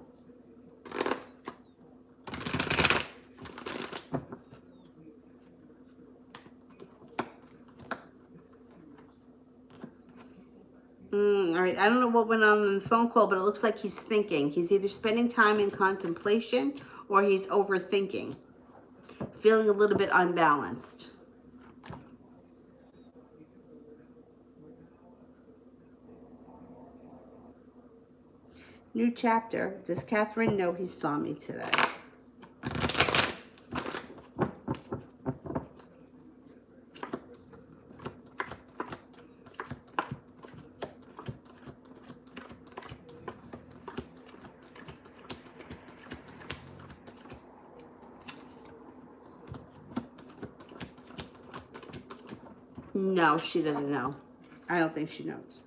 All right, I don't know what went on in the phone call, but it looks like he's thinking. He's either spending time in contemplation or he's overthinking. Feeling a little bit unbalanced. New chapter. Does Catherine know he saw me today? No, she doesn't know. I don't think she knows.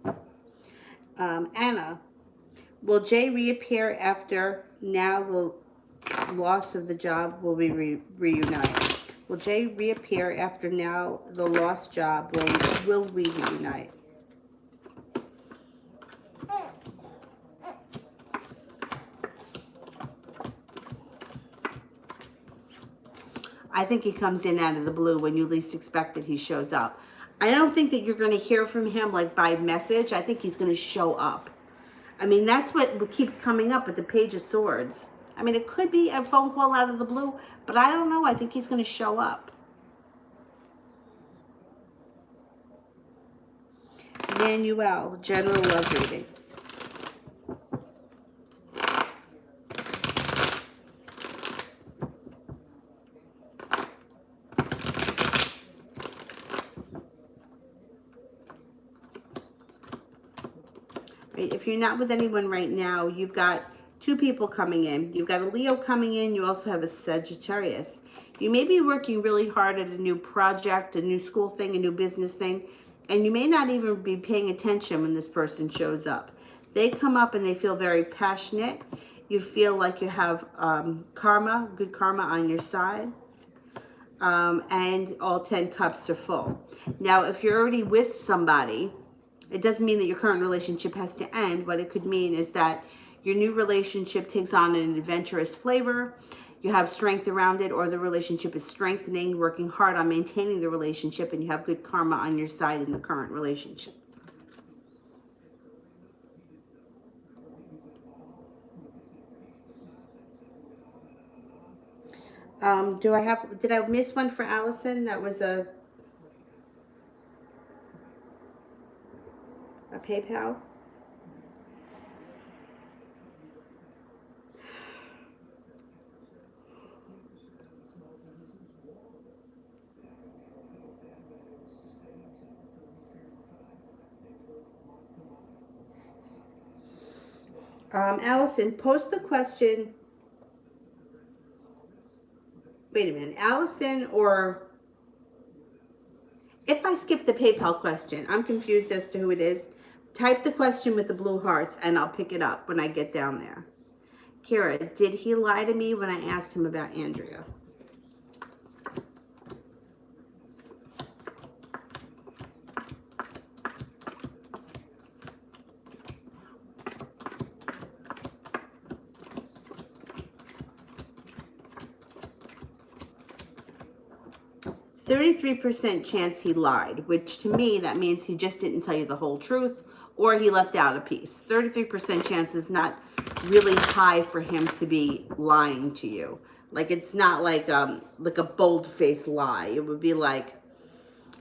Anna, will Jay reappear after now the loss of the job will be reunited? Will Jay reappear after now the lost job will we reunite? I think he comes in out of the blue when you least expect it. He shows up. I don't think that you're going to hear from him like by message. I think he's going to show up. I mean, that's what keeps coming up with the Page of Swords. I mean, it could be a phone call out of the blue, but I don't know. I think he's going to show up. Manuel, general love reading. If you're not with anyone right now, you've got two people coming in. You've got a Leo coming in. You also have a Sagittarius. You may be working really hard at a new project, a new school thing, a new business thing, and you may not even be paying attention when this person shows up. They come up and they feel very passionate. You feel like you have karma, good karma on your side. And all 10 cups are full. Now, if you're already with somebody, it doesn't mean that your current relationship has to end. What it could mean is that your new relationship takes on an adventurous flavor. You have strength around it, or the relationship is strengthening, working hard on maintaining the relationship, and you have good karma on your side in the current relationship. Did I miss one for Allison? That was a PayPal. Allison, post the question. Wait a minute, Allison, or if I skip the PayPal question, I'm confused as to who it is. Type the question with the blue hearts and I'll pick it up when I get down there. Kira, did he lie to me when I asked him about Andrea? 33% chance he lied, which to me, that means he just didn't tell you the whole truth, or he left out a piece. 33% chance is not really high for him to be lying to you. Like, it's not like a bold-faced lie. It would be like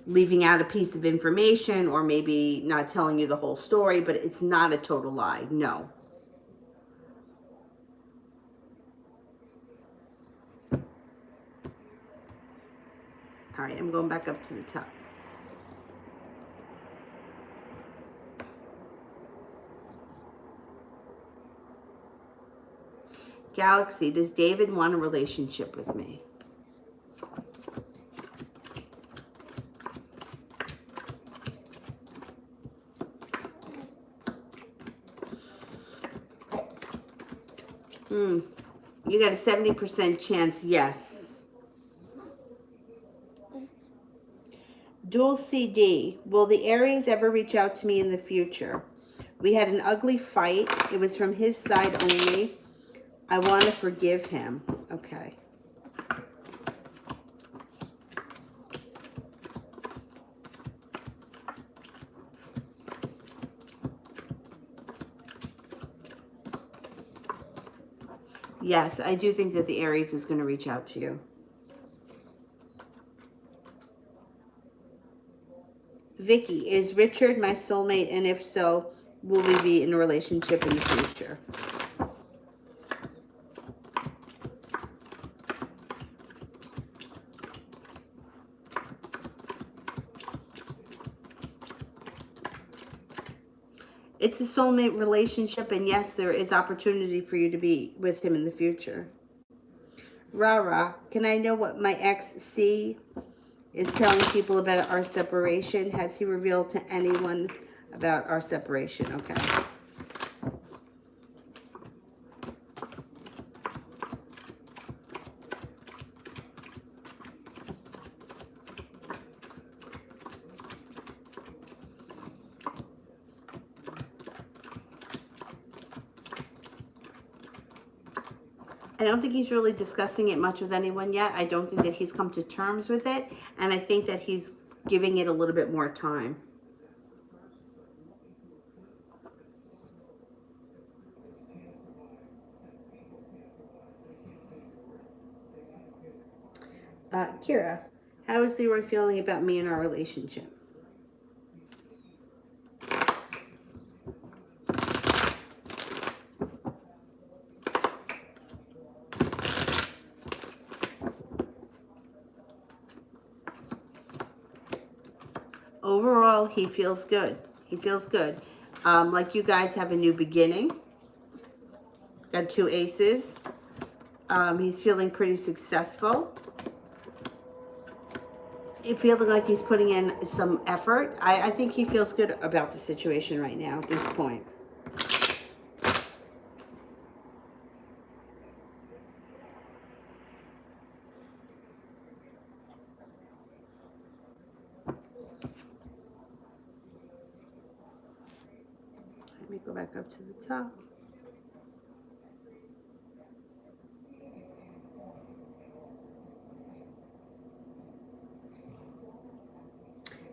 leaving out a piece of information, or maybe not telling you the whole story, but it's not a total lie. No. All right, I'm going back up to the top. Galaxy, does David want a relationship with me? You got a 70% chance, yes. Dual CD, will the Aries ever reach out to me in the future? We had an ugly fight. It was from his side only. I want to forgive him. Okay. Yes, I do think that the Aries is going to reach out to you. Vicky, is Richard my soulmate? And if so, will we be in a relationship in the future? It's a soulmate relationship, and yes, there is opportunity for you to be with him in the future. Rara, can I know what my ex C is telling people about our separation? Has he revealed to anyone about our separation? Okay. I don't think he's really discussing it much with anyone yet. I don't think that he's come to terms with it. And I think that he's giving it a little bit more time. Kira, how is Leroy feeling about me and our relationship? Overall, he feels good. He feels good. Like you guys have a new beginning. Got 2 aces. He's feeling pretty successful. feeling like he's putting in some effort. I think he feels good about the situation right now at this point. Let me go back up to the top.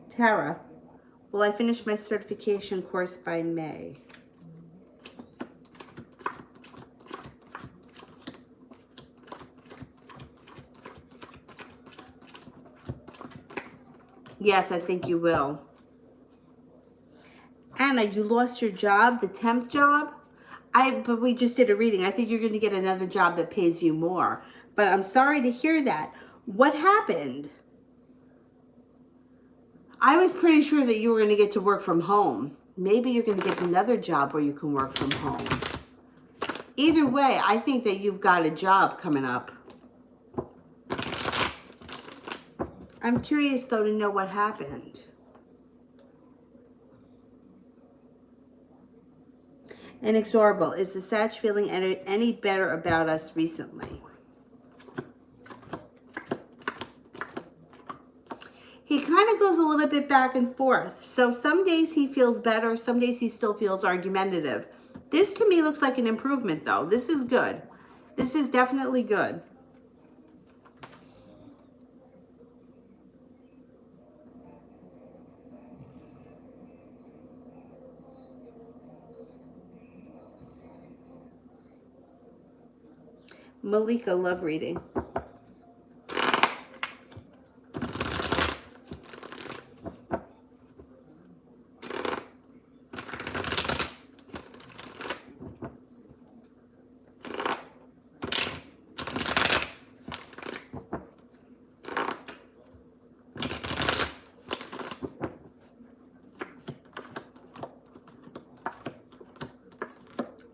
Tara, will I finish my certification course by May? Yes, I think you will. Anna, you lost your job, the temp job? But we just did a reading. I think you're going to get another job that pays you more. But I'm sorry to hear that. What happened? I was pretty sure that you were going to get to work from home. Maybe you're going to get another job where you can work from home. Either way, I think that you've got a job coming up. I'm curious, though, to know what happened. Inexorable. Is the Sag feeling any better about us recently? He kind of goes a little bit back and forth. So some days he feels better. Some days he still feels argumentative. This to me looks like an improvement, though. This is good. This is definitely good. Malika, love reading.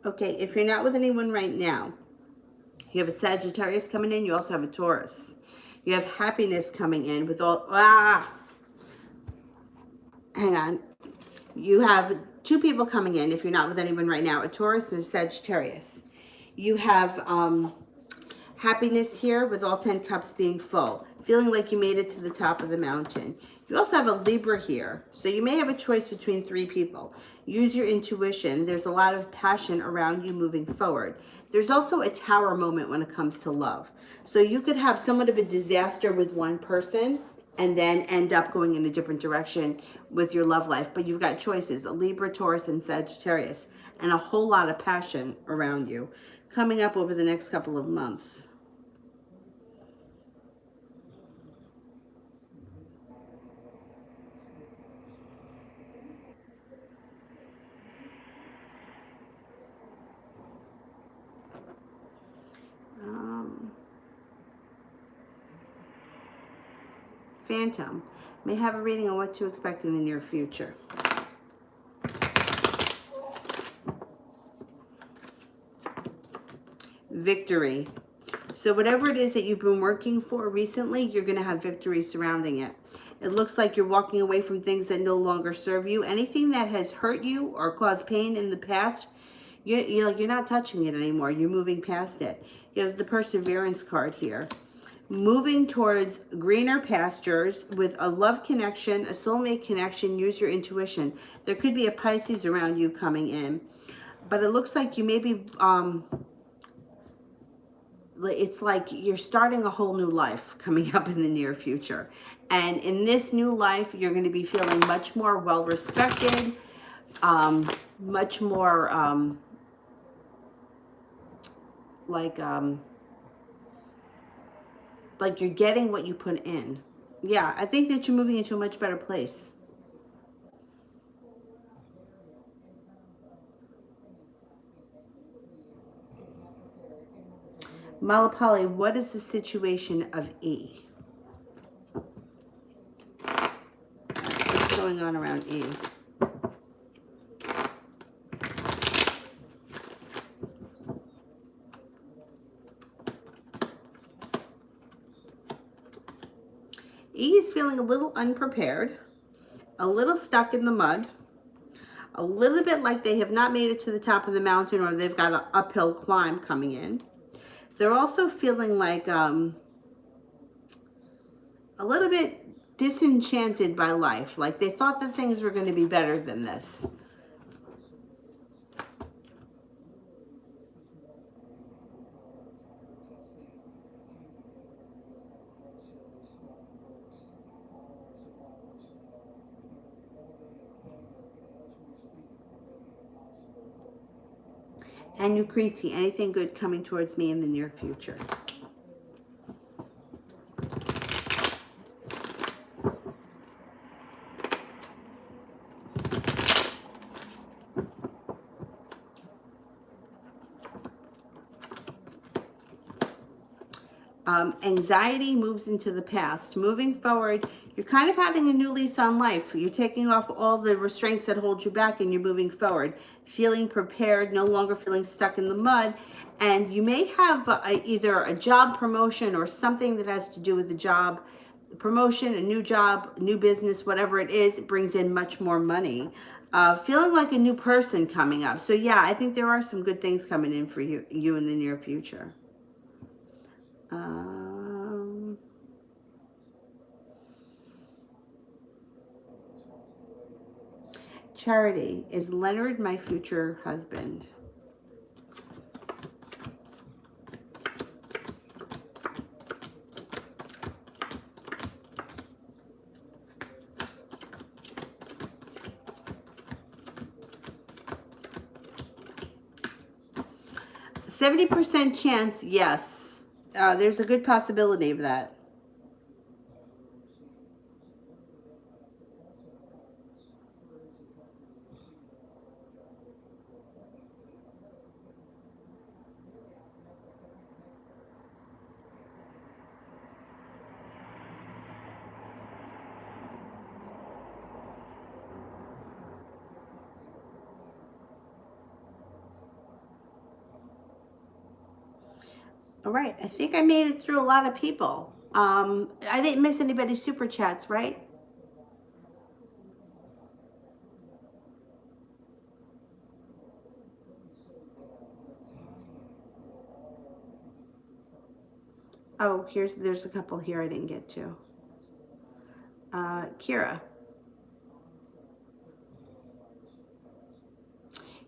Okay, if you're not with anyone right now, you have a Sagittarius coming in. You also have a Taurus. You have happiness coming in with all... Hang on. You have two people coming in if you're not with anyone right now. A Taurus and a Sagittarius. You have happiness here with all 10 cups being full. Feeling like you made it to the top of the mountain. You also have a Libra here. So you may have a choice between three people. Use your intuition. There's a lot of passion around you moving forward. There's also a Tower moment when it comes to love. So you could have somewhat of a disaster with one person and then end up going in a different direction with your love life. But you've got choices, a Libra, Taurus, and Sagittarius, and a whole lot of passion around you coming up over the next couple of months. Phantom may have a reading on what to expect in the near future. Victory. So whatever it is that you've been working for recently, you're going to have victory surrounding it. It looks like you're walking away from things that no longer serve you. Anything that has hurt you or caused pain in the past, you're not touching it anymore. You're moving past it. You have the Perseverance card here. Moving towards greener pastures with a love connection, a soulmate connection. Use your intuition. There could be a Pisces around you coming in. But it looks like you may be... it's like you're starting a whole new life coming up in the near future. And in this new life, you're going to be feeling much more well-respected, much more like you're getting what you put in. Yeah, I think that you're moving into a much better place. Malapali, what is the situation of E? What's going on around E? E is feeling feeling a little unprepared, a little stuck in the mud, a little bit like they have not made it to the top of the mountain, or they've got an uphill climb coming in. They're also feeling like a little bit disenchanted by life, like they thought that things were going to be better than this. And Ukriti, anything good coming towards me in the near future? Anxiety moves into the past. Moving forward, you're kind of having a new lease on life. You're taking off all the restraints that hold you back, and you're moving forward, feeling prepared, no longer feeling stuck in the mud. And you may have either a job promotion or something that has to do with the job promotion, a new job, new business, whatever it is. It brings in much more money. Feeling like a new person coming up. So yeah, I think there are some good things coming in for you in the near future. Charity, is Leonard my future husband? %70 chance, yes. There's a good possibility of that. All right, I think I made it through a lot of people. I didn't miss anybody's super chats, right? Oh, there's a couple here I didn't get to. Kira.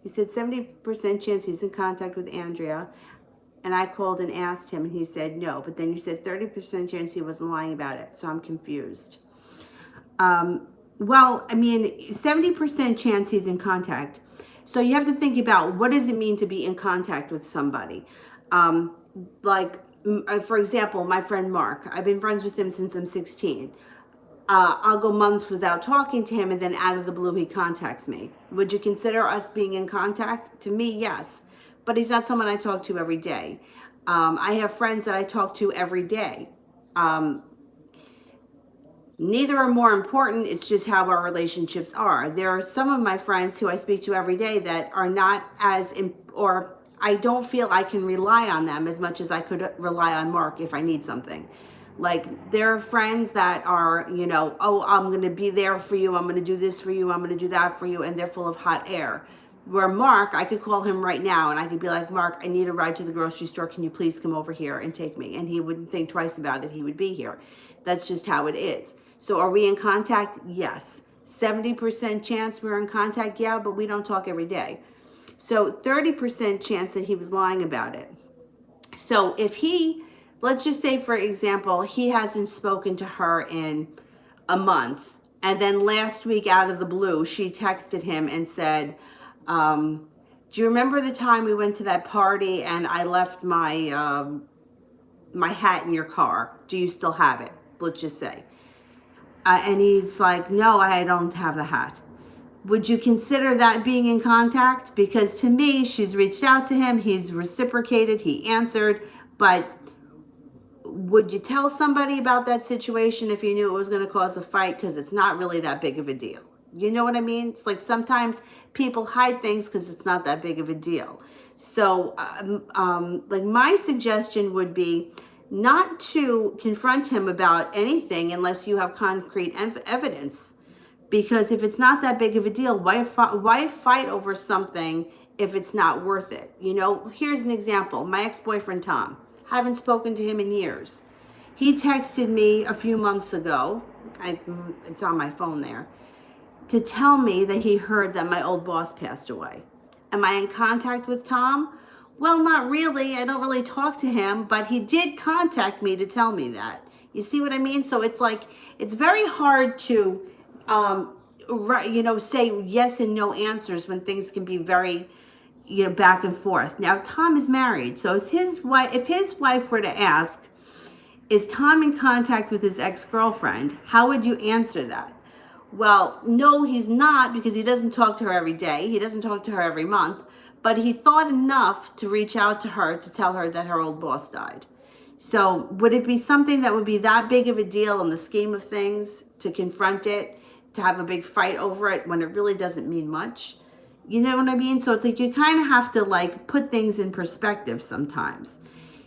You said 70% chance he's in contact with Andrea. And I called and asked him, and he said no. But then you said 30% chance he wasn't lying about it. So I'm confused. Well, I mean, 70% chance he's in contact. So you have to think about, what does it mean to be in contact with somebody? For example, my friend Mark. I've been friends with him since I'm 16. I'll go months without talking to him, and then out of the blue, he contacts me. Would you consider us being in contact? To me, yes. But he's not someone I talk to every day. I have friends that I talk to every day. Neither are more important. It's just how our relationships are. There are some of my friends who I speak to every day that are not or I don't feel I can rely on them as much as I could rely on Mark if I need something. Like, there are friends that are, oh, I'm going to be there for you. I'm going to do this for you. I'm going to do that for you. And they're full of hot air. Where Mark, I could call him right now and I could be like, Mark, I need a ride to the grocery store. Can you please come over here and take me? And he wouldn't think twice about it. He would be here. That's just how it is. So are we in contact? Yes. 70% chance we're in contact? Yeah, but we don't talk every day. So 30% chance that he was lying about it. So if let's just say, for example, he hasn't spoken to her in a month. And then last week, out of the blue, she texted him and said, do you remember the time we went to that party and I left my my hat in your car? Do you still have it? Let's just say. And he's like, no, I don't have the hat. Would you consider that being in contact? Because to me, she's reached out to him. He's reciprocated. He answered. But would you tell somebody about that situation if you knew it was going to cause a fight? Because it's not really that big of a deal. You know what I mean? It's like sometimes people hide things because it's not that big of a deal. So like my suggestion would be not to confront him about anything unless you have concrete evidence. Because if it's not that big of a deal, why fight over something if it's not worth it? You know, here's an example. My ex-boyfriend, Tom, haven't spoken to him in years. He texted me a few months ago, it's on my phone there, to tell me that he heard that my old boss passed away. Am I in contact with Tom? Well, not really. I don't really talk to him, but he did contact me to tell me that. You see what I mean? So it's like, it's very hard to, say yes and no answers when things can be very, back and forth. Now, Tom is married. So if his wife were to ask, is Tom in contact with his ex-girlfriend? How would you answer that? Well, no, he's not, because he doesn't talk to her every day. He doesn't talk to her every month. But he thought enough to reach out to her to tell her that her old boss died. So would it be something that would be that big of a deal in the scheme of things to confront it, to have a big fight over it when it really doesn't mean much? You know what I mean? So it's like you kind of have to like put things in perspective sometimes.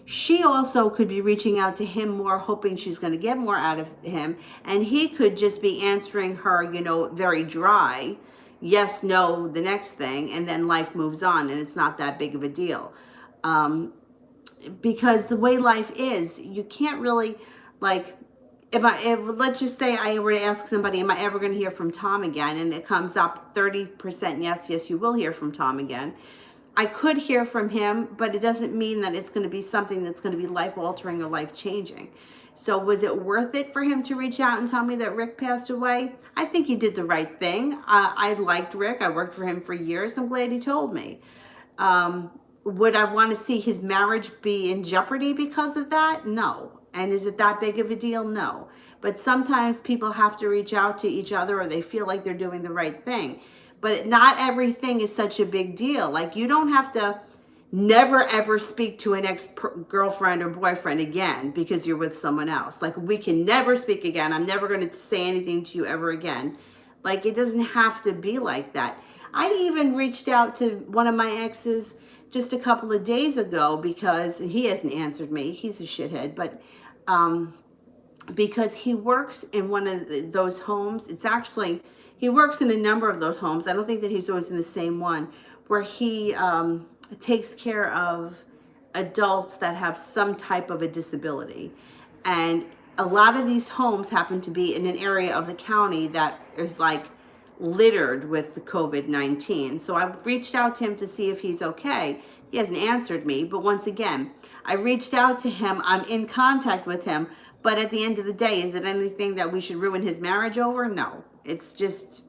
She also could be reaching out to him more, hoping she's going to get more out of him. And he could just be answering her, very dry. Yes, no, the next thing. And then life moves on and it's not that big of a deal. Because the way life is, you can't really, like, let's just say I were to ask somebody, am I ever going to hear from Tom again? And it comes up 30% yes, you will hear from Tom again. I could hear from him, but it doesn't mean that it's going to be something that's going to be life-altering or life-changing. So was it worth it for him to reach out and tell me that Rick passed away? I think he did the right thing. I liked Rick. I worked for him for years. I'm glad he told me. Would I want to see his marriage be in jeopardy because of that? No. And is it that big of a deal? No. But sometimes people have to reach out to each other, or they feel like they're doing the right thing. But not everything is such a big deal. Like, you don't have to never ever speak to an ex-girlfriend or boyfriend again because you're with someone else. Like, we can never speak again. I'm never going to say anything to you ever again. Like, it doesn't have to be like that. I even reached out to one of my exes just a couple of days ago because he hasn't answered me. He's a shithead, but because he works in one of those homes. It's actually, he works in a number of those homes. I don't think that he's always in the same one, where he takes care of adults that have some type of a disability. And a lot of these homes happen to be in an area of the county that is like littered with the COVID-19. So I've reached out to him to see if he's okay. He hasn't answered me, but once again, I reached out to him. I'm in contact with him, but at the end of the day, is it anything that we should ruin his marriage over? No. It's just,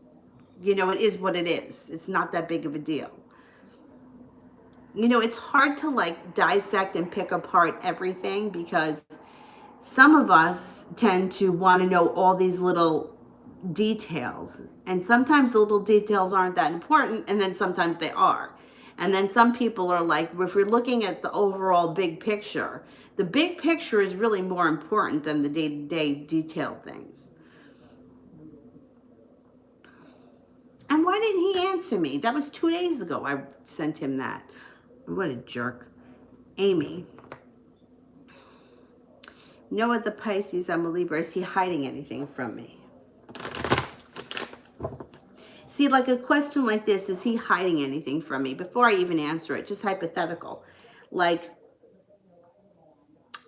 it is what it is. It's not that big of a deal. It's hard to like dissect and pick apart everything because some of us tend to want to know all these little details, and sometimes the little details aren't that important, and then sometimes they are. And then some people are like, if we're looking at the overall big picture, the big picture is really more important than the day-to-day detailed things. And why didn't he answer me? That was 2 days ago I sent him that. What a jerk. Amy. Noah the Pisces, I'm a Libra. Is he hiding anything from me? See, like a question like this, is he hiding anything from me? Before I even answer it, just hypothetical. Like,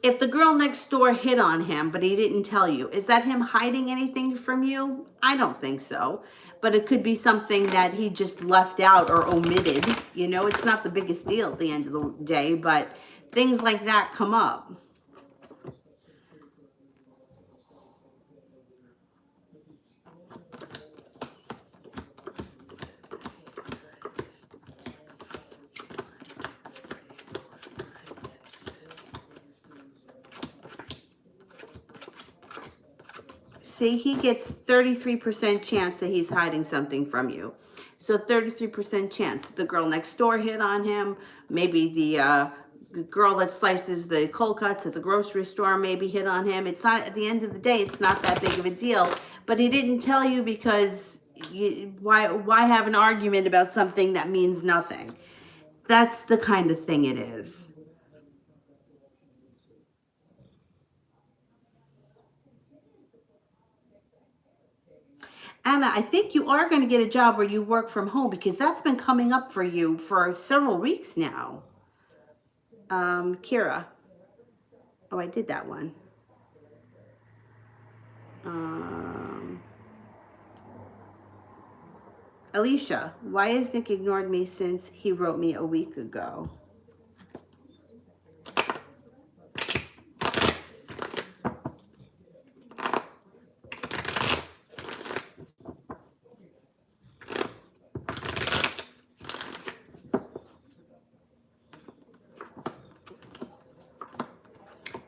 if the girl next door hit on him, but he didn't tell you, is that him hiding anything from you? I don't think so. But it could be something that he just left out or omitted. It's not the biggest deal at the end of the day, but things like that come up. See, he gets 33% chance that he's hiding something from you. So 33% chance the girl next door hit on him. Maybe the girl that slices the cold cuts at the grocery store maybe hit on him. It's not, at the end of the day, it's not that big of a deal. But he didn't tell you because why have an argument about something that means nothing? That's the kind of thing it is. Anna, I think you are going to get a job where you work from home because that's been coming up for you for several weeks now. Kira. Oh, I did that one. Alicia, why has Nick ignored me since he wrote me a week ago?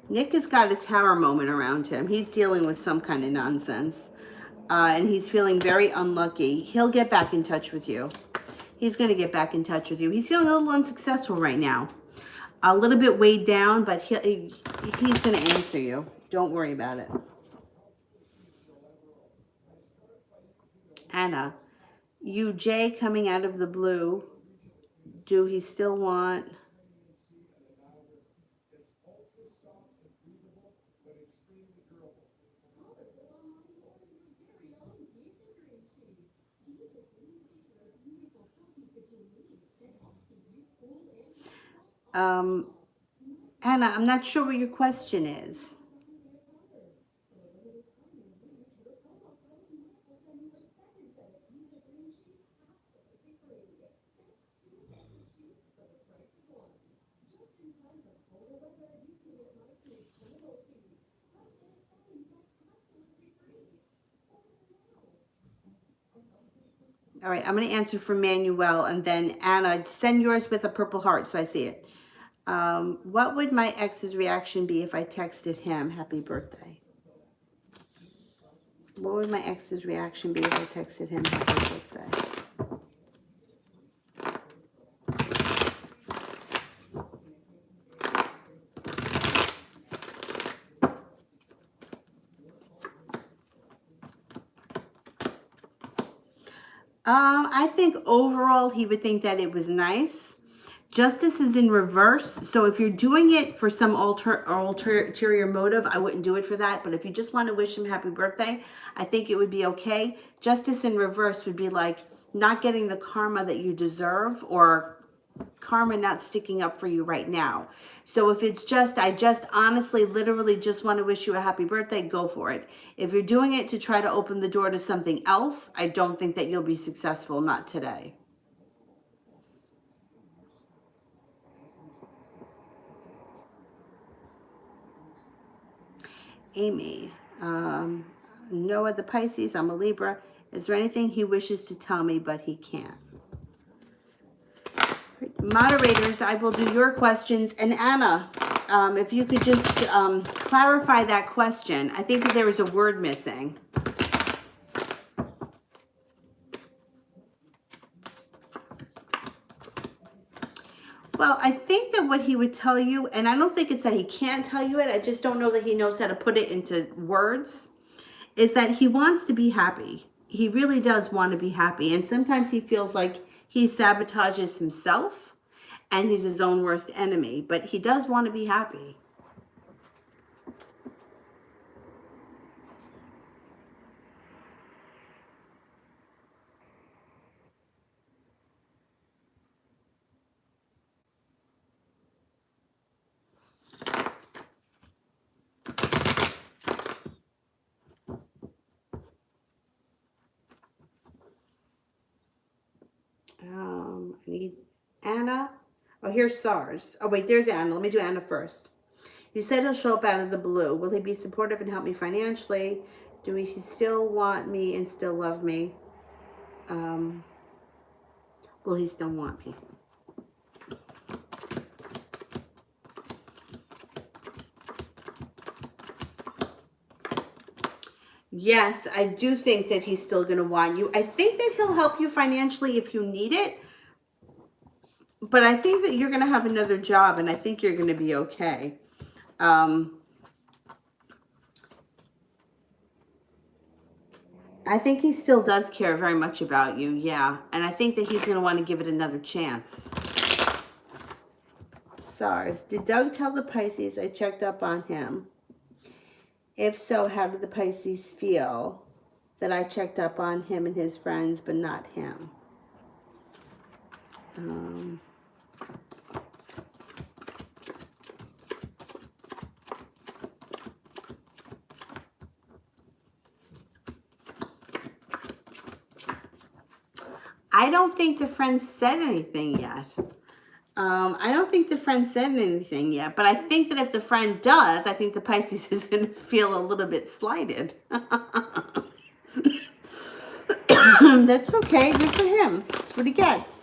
Nick has got a tower moment around him. He's dealing with some kind of nonsense. And he's feeling very unlucky. He'll get back in touch with you. He's going to get back in touch with you. He's feeling a little unsuccessful right now. A little bit weighed down, but he's going to answer you. Don't worry about it. Anna, you Jay coming out of the blue. Do he still want... Anna, I'm not sure what your question is. All right, I'm going to answer for Manuel, and then Anna, send yours with a purple heart so I see it. What would my ex's reaction be if I texted him happy birthday? What would my ex's reaction be if I texted him happy birthday? I think overall he would think that it was nice. Justice is in reverse. So if you're doing it for some ulterior motive, I wouldn't do it for that. But if you just want to wish him happy birthday, I think it would be okay. Justice in reverse would be like not getting the karma that you deserve, or karma not sticking up for you right now. So if it's just, I just honestly, literally just want to wish you a happy birthday, go for it. If you're doing it to try to open the door to something else, I don't think that you'll be successful, not today. Amy, Noah the Pisces, I'm a Libra. Is there anything he wishes to tell me but he can't? Moderators, I will do your questions. And Anna, if you could just clarify that question. I think that there was a word missing. Well, I think that what he would tell you, and I don't think it's that he can't tell you it, I just don't know that he knows how to put it into words, is that he wants to be happy. He really does want to be happy. And sometimes he feels like he sabotages himself and he's his own worst enemy, but he does want to be happy. I need Anna. Oh, here's SARS. Oh, wait, there's Anna. Let me do Anna first. You said he'll show up out of the blue. Will he be supportive and help me financially? Do he still want me and still love me? Will he still want me? Yes, I do think that he's still going to want you. I think that he'll help you financially if you need it. But I think that you're going to have another job, and I think you're going to be okay. I think he still does care very much about you, yeah. And I think that he's going to want to give it another chance. SARS. Did Doug tell the Pisces I checked up on him? If so, how did the Pisces feel? that I checked up on him and his friends, but not him. I don't think the friend said anything yet. I don't think the friend said anything yet, but I think that if the friend does, I think the Pisces is going to feel a little bit slighted. That's okay. Good for him. That's what he gets.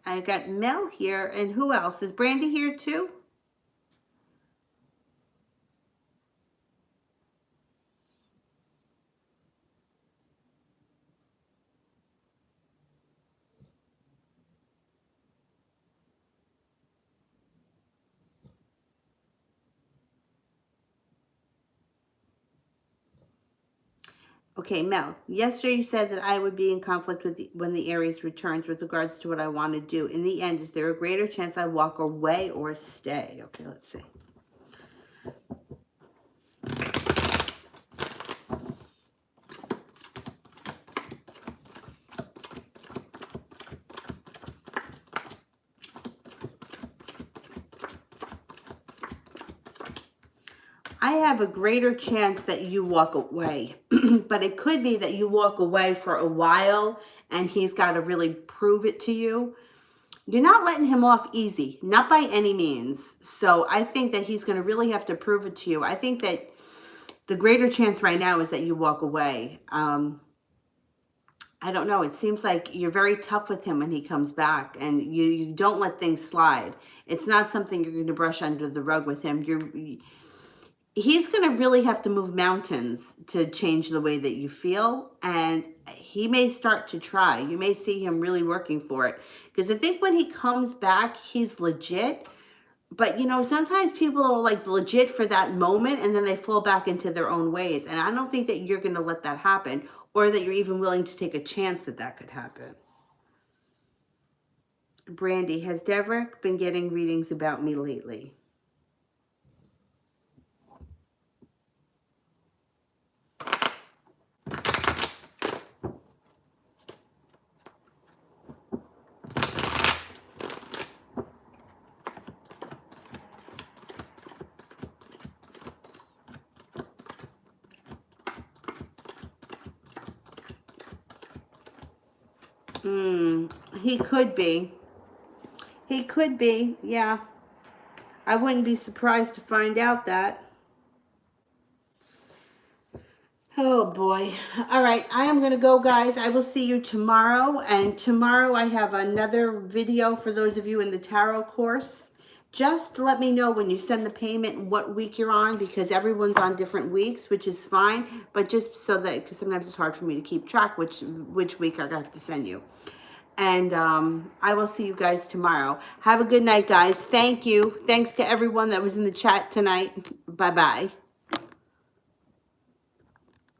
I got Mel here, and who else? Is Brandy here too? Okay, Mel, yesterday you said that I would be in conflict with when the Aries returns with regards to what I want to do. In the end, is there a greater chance I walk away or stay? Okay, let's see. I have a greater chance that you walk away, but it could be that you walk away for a while and he's got to really prove it to you. You're not letting him off easy, not by any means. So I think that he's going to really have to prove it to you. I think that the greater chance right now is that you walk away. I don't know. It seems like you're very tough with him when he comes back, and you don't let things slide. It's not something you're going to brush under the rug with him. He's going to really have to move mountains to change the way that you feel. And he may start to try. You may see him really working for it. Because I think when he comes back, he's legit. But, you know, sometimes people are like legit for that moment and then they fall back into their own ways. And I don't think that you're going to let that happen, or that you're even willing to take a chance that that could happen. Brandy, has Derek been getting readings about me lately? He could be. He could be, yeah. I wouldn't be surprised to find out that. Oh boy. All right, I am going to go, guys. I will see you tomorrow. And tomorrow I have another video for those of you in the tarot course. Just let me know when you send the payment what week you're on, because everyone's on different weeks, which is fine. But just so that, because sometimes it's hard for me to keep track which week I have to send you. And I will see you guys tomorrow. Have a good night, guys. Thank you. Thanks to everyone that was in the chat tonight. Bye-bye.